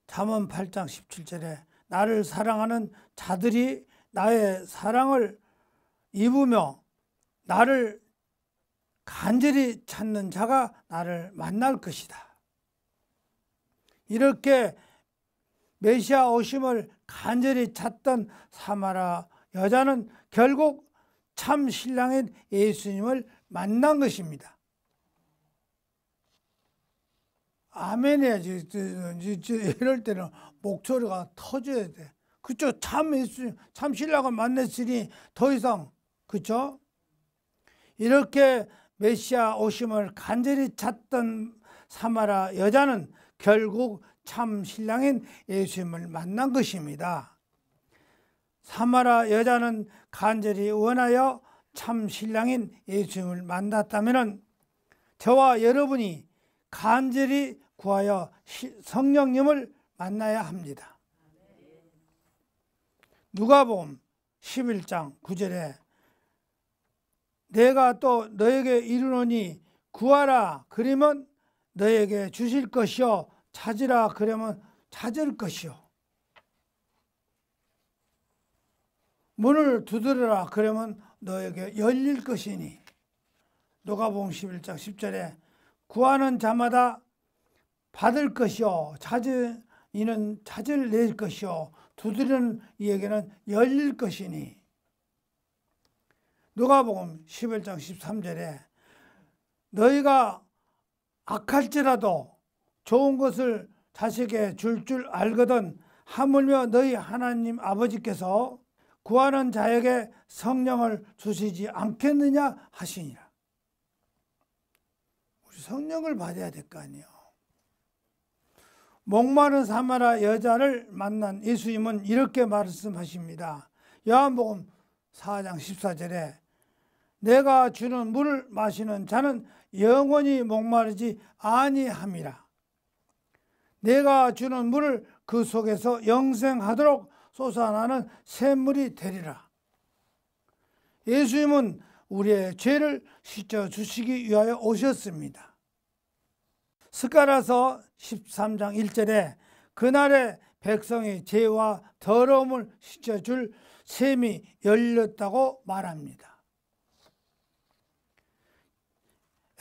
잠언 8장 17절에 나를 사랑하는 자들이 나의 사랑을 입으며 나를 간절히 찾는 자가 나를 만날 것이다. 이렇게 메시아 오심을 간절히 찾던 사마리아 여자는 결국 참 신랑인 예수님을 만난 것입니다. 아멘 해야지. 이럴 때는 목소리가 터져야 돼. 그쵸? 참 예수님, 참 신랑을 만났으니 더 이상, 그쵸? 이렇게 메시아 오심을 간절히 찾던 사마리아 여자는 결국 참 신랑인 예수님을 만난 것입니다. 사마리아 여자는 간절히 원하여 참 신랑인 예수님을 만났다면 저와 여러분이 간절히 구하여 성령님을 만나야 합니다. 누가복음 11장 9절에 내가 또 너에게 이르노니 구하라 그러면 너에게 주실 것이요 찾으라 그러면 찾을 것이요 문을 두드려라 그러면 너에게 열릴 것이니 누가복음 11장 10절에 구하는 자마다 받을 것이요 찾은 이는 찾을 낼 것이요 두드리는 이에게는 열릴 것이니 누가복음 11장 13절에 너희가 악할지라도 좋은 것을 자식에게 줄 알거든 하물며 너희 하나님 아버지께서 구하는 자에게 성령을 주시지 않겠느냐 하시니라. 우리 성령을 받아야 될 거 아니에요. 목마른 사마리아 여자를 만난 예수님은 이렇게 말씀하십니다. 요한복음 4장 14절에 내가 주는 물을 마시는 자는 영원히 목마르지 아니함이라. 내가 주는 물을 그 속에서 영생하도록 솟아나는 샘물이 되리라. 예수님은 우리의 죄를 씻어주시기 위하여 오셨습니다. 스가랴서 13장 1절에 그날에 백성의 죄와 더러움을 씻어줄 샘이 열렸다고 말합니다.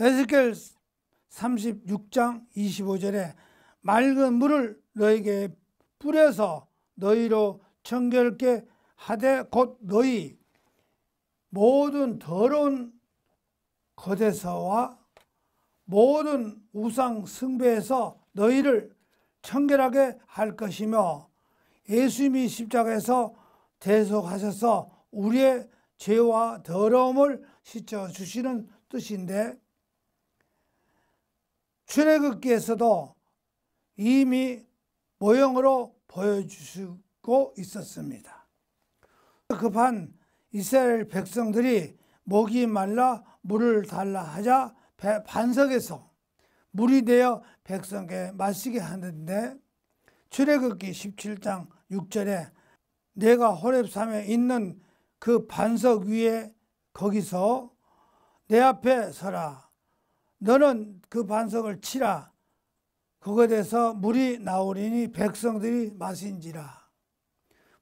에스겔 36장 25절에 맑은 물을 너에게 뿌려서 너희로 정결케 하되 곧 너희 모든 더러운 것에서와 모든 우상 숭배에서 너희를 청결하게 할 것이며 예수님이 십자가에서 대속하셔서 우리의 죄와 더러움을 씻어주시는 뜻인데, 출애굽기에서도 이미 모형으로 보여주시고 있었습니다. 급한 이스라엘 백성들이 목이 말라 물을 달라 하자 반석에서 물이 되어 백성에게 마시게 하는데, 출애굽기 17장 6절에 내가 호렙산에 있는 그 반석 위에 거기서 내 앞에 서라. 너는 그 반석을 치라. 그곳에서 물이 나오리니 백성들이 마신지라.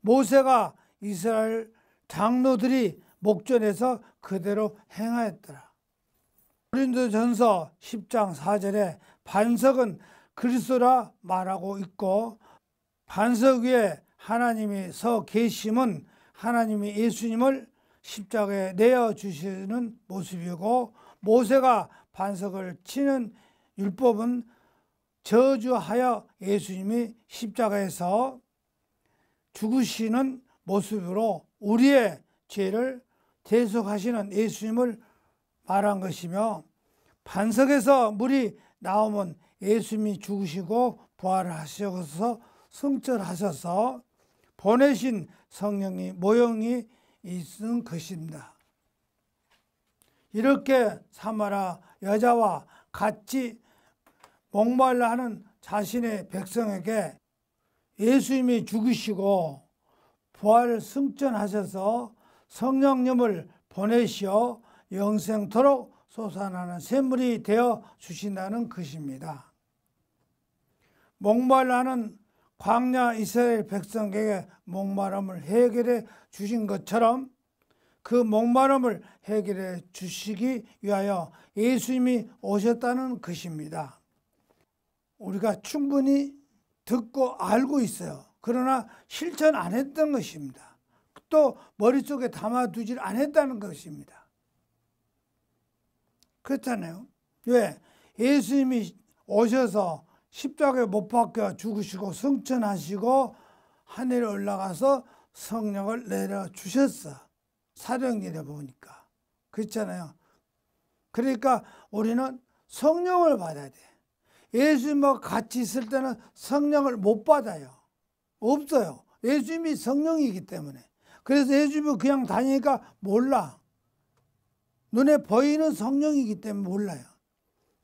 모세가 이스라엘 장로들이 목전에서 그대로 행하였더라. 고린도전서 10장 4절에 반석은 그리스도라 말하고 있고, 반석 위에 하나님이 서 계심은 하나님이 예수님을 십자가에 내어주시는 모습이고, 모세가 반석을 치는 율법은 저주하여 예수님이 십자가에서 죽으시는 모습으로 우리의 죄를 대속하시는 예수님을 말한 것이며, 반석에서 물이 나오면 예수님이 죽으시고 부활을 하셔서 승천하셔서 보내신 성령이 모형이 있는 것입니다. 이렇게 사마라 여자와 같이 목말라 하는 자신의 백성에게 예수님이 죽으시고 부활을 승천하셔서 성령님을 보내시어 영생토록 솟아나는 샘물이 되어 주신다는 것입니다. 목말라는 광야 이스라엘 백성에게 목마름을 해결해 주신 것처럼 그 목마름을 해결해 주시기 위하여 예수님이 오셨다는 것입니다. 우리가 충분히 듣고 알고 있어요. 그러나 실천 안 했던 것입니다. 또 머릿속에 담아두질 않았다는 것입니다. 그렇잖아요. 왜? 예수님이 오셔서 십자가에 못 박혀 죽으시고 승천하시고 하늘에 올라가서 성령을 내려주셨어. 사도행전에 보니까. 그렇잖아요. 그러니까 우리는 성령을 받아야 돼. 예수님과 같이 있을 때는 성령을 못 받아요. 없어요. 예수님이 성령이기 때문에. 그래서 예수님이 그냥 다니니까 몰라. 눈에 보이는 성령이기 때문에 몰라요.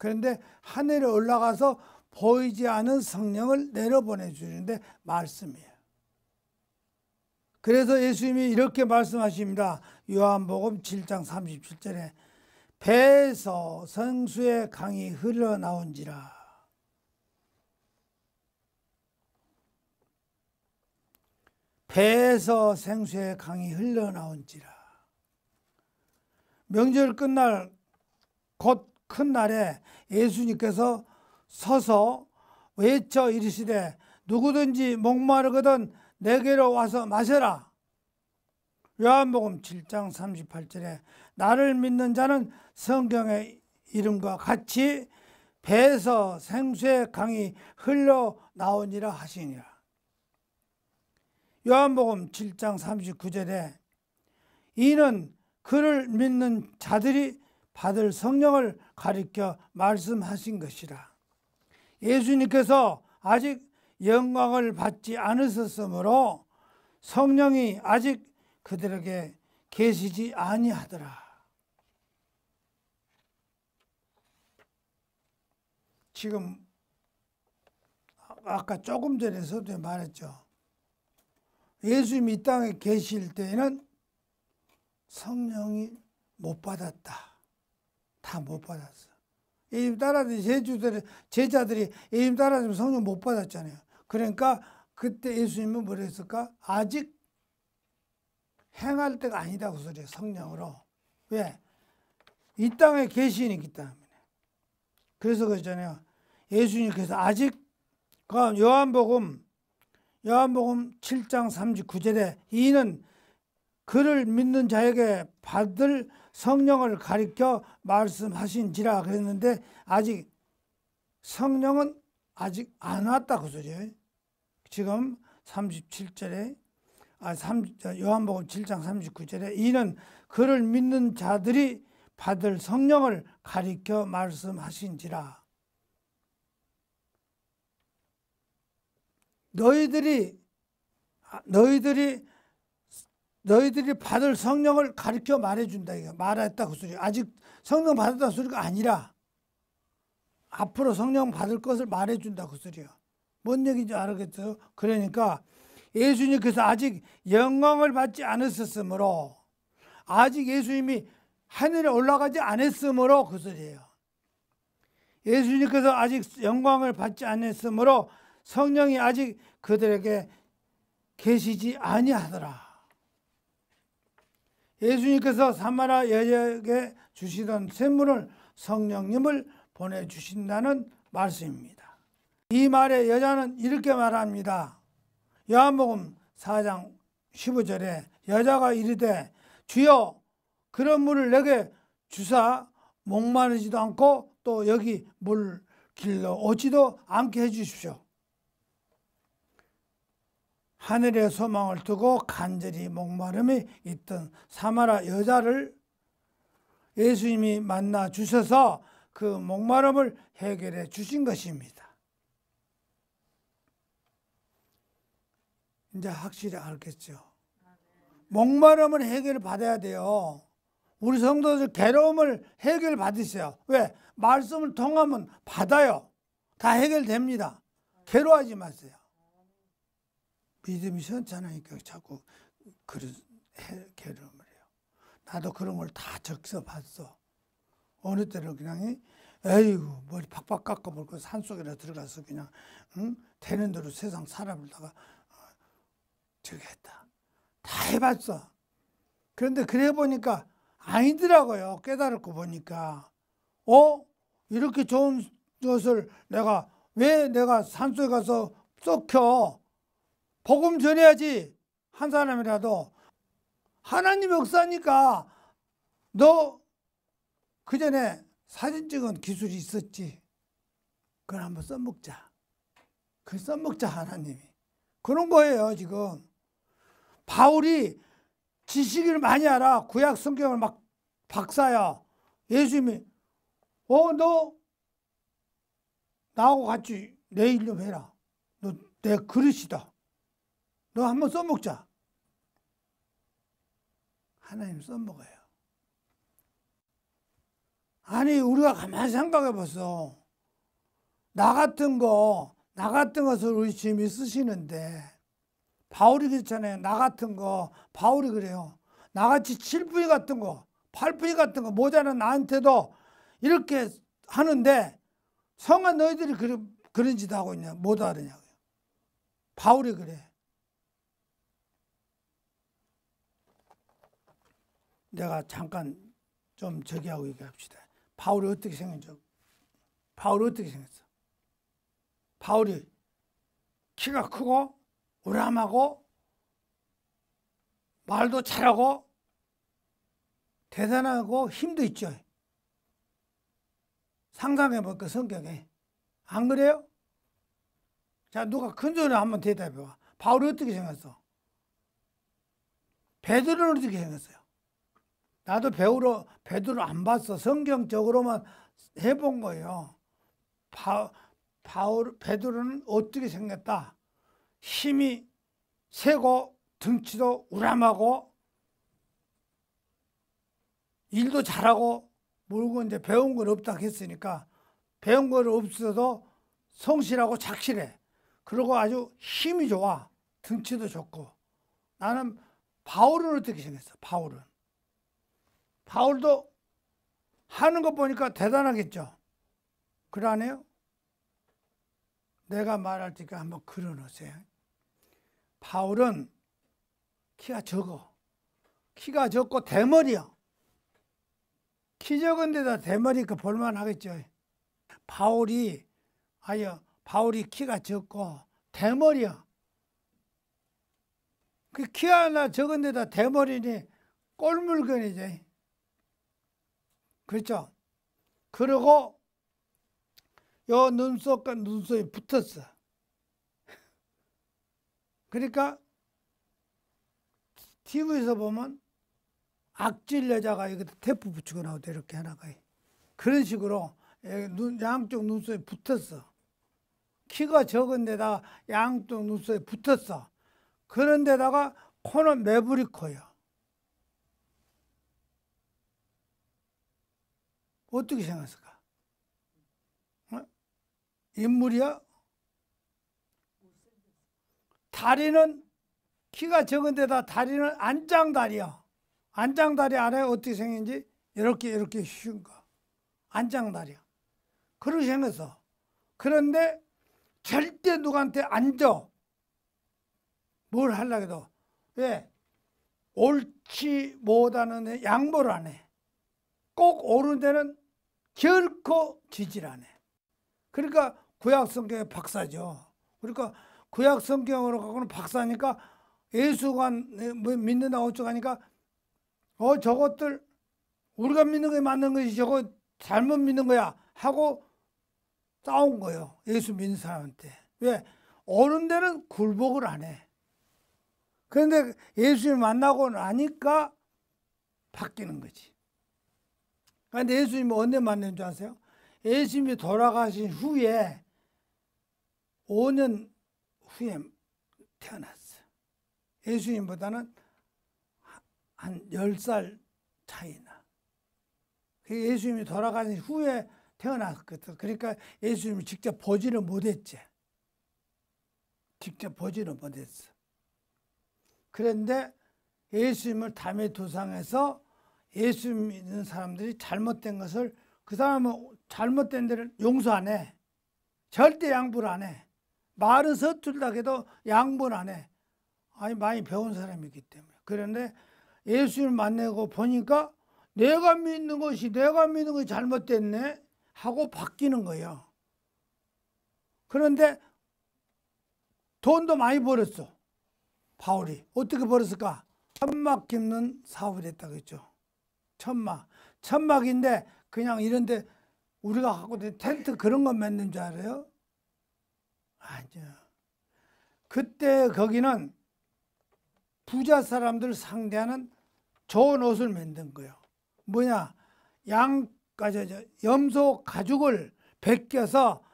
그런데 하늘에 올라가서 보이지 않은 성령을 내려보내 주는데 말씀이에요. 그래서 예수님이 이렇게 말씀하십니다. 요한복음 7장 37절에 배에서 생수의 강이 흘러나온지라. 배에서 생수의 강이 흘러나온지라. 명절 끝날 곧 큰 날에 예수님께서 서서 외쳐 이르시되 누구든지 목마르거든 내게로 와서 마셔라. 요한복음 7장 38절에 나를 믿는 자는 성경의 이름과 같이 배에서 생수의 강이 흘러나오니라 하시니라. 요한복음 7장 39절에 이는 그를 믿는 자들이 받을 성령을 가리켜 말씀하신 것이라. 예수님께서 아직 영광을 받지 않으셨으므로 성령이 아직 그들에게 계시지 아니하더라. 지금 아까 조금 전에서도 말했죠. 예수님이 이 땅에 계실 때에는 성령이 못 받았다. 다 못 받았어. 예수님 따라주는 제자들이 예수님 따라주면 성령 못 받았잖아요. 그러니까 그때 예수님은 뭐라 했을까? 아직 행할 때가 아니다고 소리해요. 성령으로. 왜? 이 땅에 계시니까 때문에. 그래서 그러잖아요. 예수님께서 아직 요한복음 7장 39절에 이는 그를 믿는 자에게 받을 성령을 가리켜 말씀하신지라 그랬는데 아직 성령은 아직 안 왔다 그 소리예요. 지금 37절에 요한복음 7장 39절에 이는 그를 믿는 자들이 받을 성령을 가리켜 말씀하신지라. 너희들이 받을 성령을 가르쳐 말해준다. 이거 말했다 그 소리. 아직 성령 받았다 소리가 아니라 앞으로 성령 받을 것을 말해준다 그 소리야. 뭔 얘기인지 알겠어요? 그러니까 예수님께서 아직 영광을 받지 않으셨으므로, 아직 예수님이 하늘에 올라가지 않았으므로 그 소리예요. 예수님께서 아직 영광을 받지 않았으므로 성령이 아직 그들에게 계시지 아니하더라. 예수님께서 사마리아 여자에게 주시던 샘물을 성령님을 보내주신다는 말씀입니다. 이 말에 여자는 이렇게 말합니다. 요한복음 4장 15절에 여자가 이르되 주여 그런 물을 내게 주사 목마르지도 않고 또 여기 물 길러 오지도 않게 해주십시오. 하늘의 소망을 두고 간절히 목마름이 있던 사마리아 여자를 예수님이 만나 주셔서 그 목마름을 해결해 주신 것입니다. 이제 확실히 알겠죠. 목마름을 해결 받아야 돼요. 우리 성도들 괴로움을 해결 받으세요. 왜? 말씀을 통하면 받아요. 다 해결됩니다. 괴로워하지 마세요. 믿음이 선천하니까 자꾸 그런 괴로움을 해요. 나도 그런 걸 다 적서 봤어. 어느 때는 그냥 에이구 머리 팍팍 깎아버리고 산속에 들어가서 그냥 되는 대로 세상 살아보다가 저기 했다. 다 해봤어. 그런데 그래 보니까 아니더라고요. 깨달고 보니까 이렇게 좋은 것을 왜 내가 산속에 가서 썩혀. 복음 전해야지. 한 사람이라도. 하나님 역사니까 너 그전에 사진 찍은 기술이 있었지. 그걸 한번 써먹자. 그 써먹자 하나님이. 그런 거예요 지금. 바울이 지식을 많이 알아. 구약 성경을 막 박사야. 예수님이 너 나하고 같이 내 일 좀 해라. 너 내 그릇이다. 너 한번 써먹자. 하나님 써먹어요. 아니 우리가 가만히 생각해 봤어. 나 같은 것을 우리 주님이 쓰시는데 바울이 그렇잖아요. 나 같은 거 바울이 그래요. 나같이 7분위 같은 거 8분위 같은 거 모자란 나한테도 이렇게 하는데 성한 너희들이 그런 짓 하고 있냐 못 알으냐고요. 바울이 그래. 내가 잠깐 좀 저기하고 얘기합시다. 바울이 어떻게 생겼죠? 바울이 어떻게 생겼어? 바울이 키가 크고 우람하고 말도 잘하고 대단하고 힘도 있죠. 상상해볼까 성경에. 안 그래요? 자 누가 큰 소리 한번 대답해봐. 바울이 어떻게 생겼어? 베드로는 어떻게 생겼어요? 나도 베드로 안 봤어. 성경적으로만 해본 거예요. 베드로는 어떻게 생겼다? 힘이 세고 등치도 우람하고 일도 잘하고 물고 이제 배운 건 없다 했으니까 배운 건 없어도 성실하고 착실해. 그리고 아주 힘이 좋아. 등치도 좋고. 나는 바울은 어떻게 생겼어? 바울도 하는 거 보니까 대단하겠죠. 그러네요. 내가 말할 테니까 한번 그려놓으세요. 바울은 키가 적고 대머리야. 키 적은 데다 대머리니까 볼만하겠죠. 바울이 키가 적고 대머리야. 그 키 하나 적은 데다 대머리니 꼴물건이지. 그렇죠? 그리고 요 눈썹과 눈썹이 붙었어. 그러니까 TV에서 보면 악질 여자가 여기다 테이프 붙이고 나오대, 이렇게 하나가. 그런 식으로 양쪽 눈썹이 붙었어. 키가 적은 데다가 양쪽 눈썹이 붙었어. 그런 데다가 코는 매부리 코야. 어떻게 생각했을까? 인물이야? 다리는 키가 적은 데다 다리는 안장다리야. 안장다리 알아요? 어떻게 생긴지? 이렇게 쉬운 거. 안장다리야. 그렇게 생겼어. 그런데 절대 누구한테 안 줘. 뭘 하려고 해도. 왜? 옳지 못하는 양보를 안 해. 꼭 옳은 데는 결코 지질 안 해. 그러니까 구약 성경의 박사죠. 그러니까 구약 성경으로 가고는 박사니까 예수가 믿는다 어쩌고 하니까 저것들 우리가 믿는 게 맞는 것이 저거 잘못 믿는 거야 하고 싸운 거예요. 예수 믿는 사람한테. 왜? 옳은 데는 굴복을 안 해. 그런데 예수님 만나고 나니까 바뀌는 거지. 그런데 예수님이 언제 만난 줄 아세요? 예수님이 돌아가신 후에 5년 후에 태어났어. 예수님보다는 한 10살 차이나. 예수님이 돌아가신 후에 태어났거든. 그러니까 예수님이 직접 보지를 못했지. 직접 보지를 못했어. 그런데 예수님을 담의 도상에서 예수 믿는 사람들이 잘못된 것을 그 사람은 잘못된 데를 용서 안 해. 절대 양보를 안 해. 말은 서툴다 해도 양보를 안 해. 많이 배운 사람이기 때문에. 그런데 예수님을 만나고 보니까 내가 믿는 것이 잘못됐네 하고 바뀌는 거예요. 그런데 돈도 많이 벌었어. 바울이. 어떻게 벌었을까? 천막 깁는 사업을 했다고 했죠. 천막인데 그냥 이런데 우리가 갖고 있는 텐트 그런 거 만든 줄 알아요? 아니야. 그때 거기는 부자 사람들 상대하는 좋은 옷을 만든 거예요. 뭐냐? 염소 가죽을 벗겨서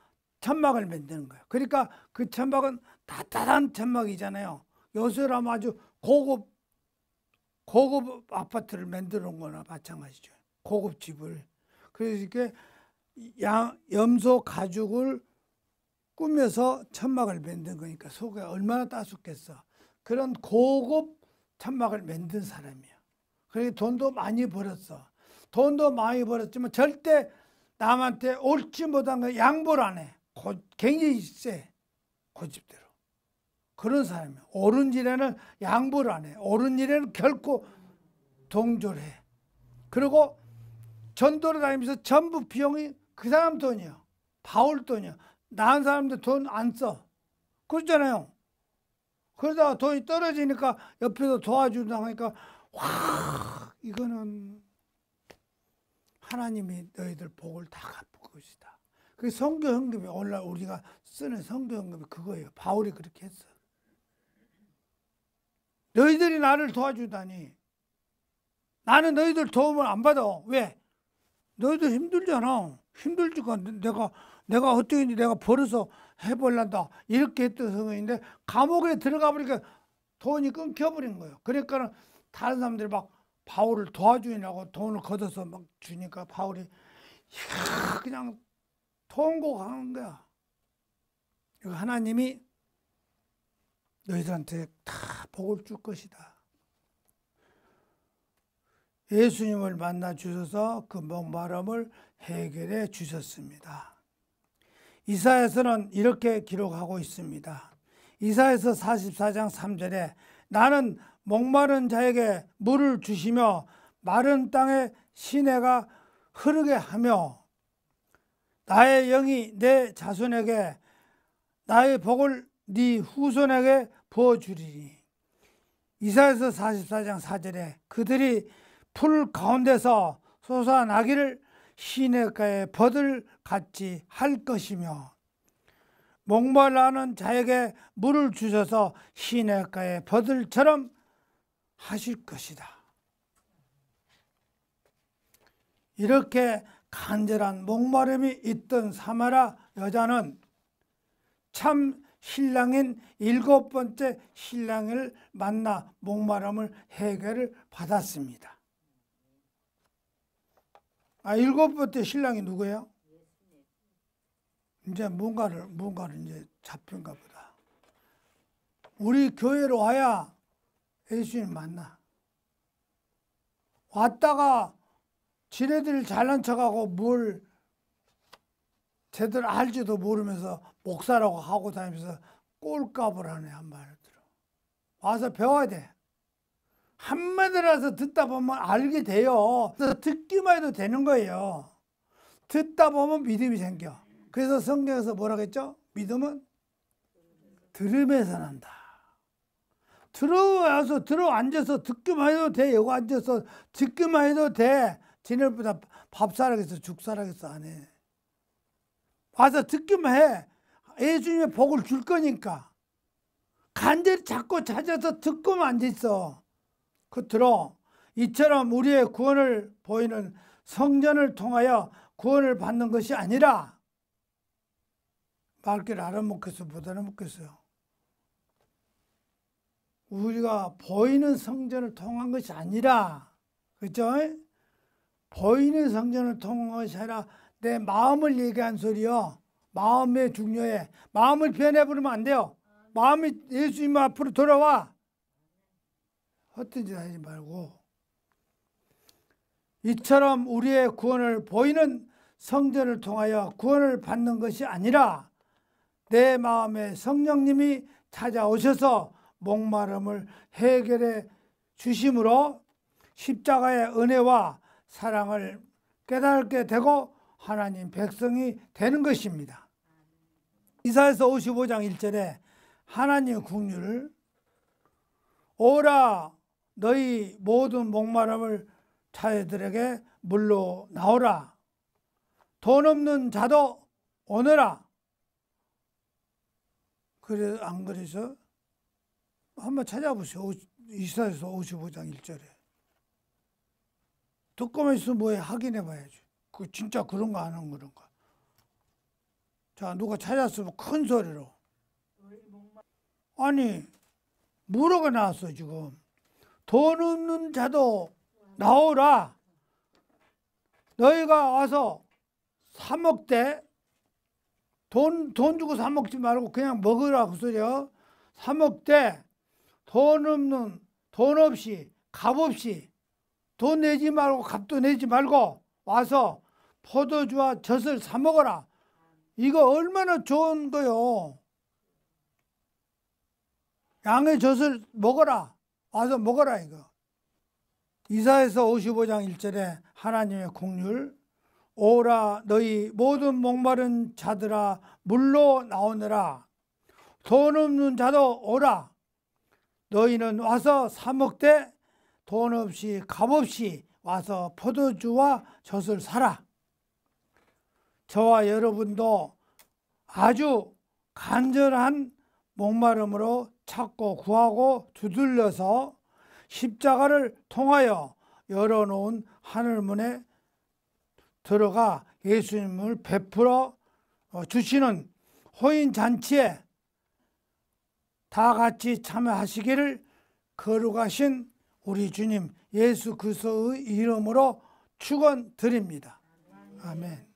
천막을 만드는 거예요. 그러니까 그 천막은 따뜻한 천막이잖아요. 요새라면 아주 고급 아파트를 만들어 놓은 거나 마찬가지죠. 고급 집을. 그래서 이렇게 염소 가죽을 꾸며서 천막을 만든 거니까 속에 얼마나 따숩겠어. 그런 고급 천막을 만든 사람이야. 그래서 돈도 많이 벌었어. 돈도 많이 벌었지만 절대 남한테 옳지 못한 거 양보를 안 해. 굉장히 세. 고집대로. 그런 사람이야. 옳은 일에는 양보를 안 해. 옳은 일에는 결코 동조를 해. 그리고 전도를 다니면서 전부 비용이 그 사람 돈이야. 바울 돈이야. 나은 사람들 돈 안 써. 그렇잖아요. 그러다가 돈이 떨어지니까 옆에서 도와주다 하니까 와, 이거는 하나님이 너희들 복을 다 갚을 것이다. 그 선교 헌금이 오늘날 우리가 쓰는 선교 헌금이 그거예요. 바울이 그렇게 했어. 너희들이 나를 도와주다니. 나는 너희들 도움을 안 받아. 왜? 너희들 힘들잖아. 힘들지가 내가 어떻게 내가 벌어서 해볼란다. 이렇게 했던 성인인데 감옥에 들어가 보니까 돈이 끊겨버린 거예요. 그러니까 다른 사람들이 막 바울을 도와주냐고 돈을 걷어서 막 주니까 바울이 그냥 통곡하는 거야. 하나님이 너희들한테 다 복을 줄 것이다. 예수님을 만나 주셔서 그 목마름을 해결해 주셨습니다. 이사야서는 이렇게 기록하고 있습니다. 이사야서 44장 3절에 나는 목마른 자에게 물을 주시며 마른 땅에 시내가 흐르게 하며 나의 영이 내 자손에게 나의 복을 네 후손에게 부어주리니. 이사야서 44장 4절에 그들이 풀 가운데서 솟아나기를 시냇가에 버들같이 할 것이며 목말라하는 자에게 물을 주셔서 시냇가에 버들처럼 하실 것이다. 이렇게 간절한 목마름이 있던 사마라 여자는 참 신랑인 7번째 신랑을 만나 목마름을 해결을 받았습니다. 7번째 신랑이 누구예요? 이제 뭔가를 이제 잡힌가 보다. 우리 교회로 와야 예수님 만나. 왔다가 지네들 잘난 척하고 뭘 제대로 알지도 모르면서 목사라고 하고 다니면서 꼴값을 하네. 한마디로 들어. 와서 배워야 돼. 한마디라서 듣다 보면 알게 돼요. 그래서 듣기만 해도 되는 거예요. 듣다 보면 믿음이 생겨. 그래서 성경에서 뭐라고 했죠? 믿음은 들음에서 난다. 들어 앉아서 듣기만 해도 돼. 여기 앉아서 듣기만 해도 돼. 지ner보다 밥 사라겠어, 죽 사라겠어 안 해. 와서 듣기만 해. 예수님의 복을 줄 거니까. 간절히 자꾸 찾아서 듣고만 앉아있어. 그 들어. 이처럼 우리의 구원을 보이는 성전을 통하여 구원을 받는 것이 아니라, 말귀를 알아먹겠어, 못 알아먹겠어요. 우리가 보이는 성전을 통한 것이 아니라, 그렇죠? 보이는 성전을 통한 것이 아니라 내 마음을 얘기한 소리요. 마음이 중요해. 마음을 변해버리면 안 돼요. 마음이 예수님 앞으로 돌아와. 헛된 짓 하지 말고. 이처럼 우리의 구원을 보이는 성전을 통하여 구원을 받는 것이 아니라 내 마음에 성령님이 찾아오셔서 목마름을 해결해 주심으로 십자가의 은혜와 사랑을 깨닫게 되고 하나님 백성이 되는 것입니다. 이사야서 55장 1절에 하나님의 긍휼을 오라 너희 모든 목마름을 자애들에게 물로 나오라 돈 없는 자도 오너라. 그래 안 그래서 한번 찾아보세요. 이사야서 55장 1절에. 듣고만 있으면 뭐해? 확인해 봐야지. 그 진짜 그런가 안 하는 그런가. 자, 누가 찾았으면 큰 소리로. 아니, 뭐라고 나왔어 지금. 돈 없는 자도 나오라. 너희가 와서 사 먹되 돈 주고 사 먹지 말고 그냥 먹으라 그 소리야. 사 먹되 돈 없이 값 없이 돈 내지 말고 값도 내지 말고 와서 포도주와 젖을 사 먹어라. 이거 얼마나 좋은 거요. 양의 젖을 먹어라. 와서 먹어라 이거. 이사야서 55장 1절에 하나님의 긍휼 오라 너희 모든 목마른 자들아 물로 나오느라 돈 없는 자도 오라. 너희는 와서 사 먹되 돈 없이 값 없이 와서 포도주와 젖을 사라. 저와 여러분도 아주 간절한 목마름으로 찾고 구하고 두들려서 십자가를 통하여 열어놓은 하늘문에 들어가 예수님을 베풀어 주시는 호인잔치에 다 같이 참여하시기를 거룩하신 우리 주님 예수 그리스도의 이름으로 축원드립니다. 아멘.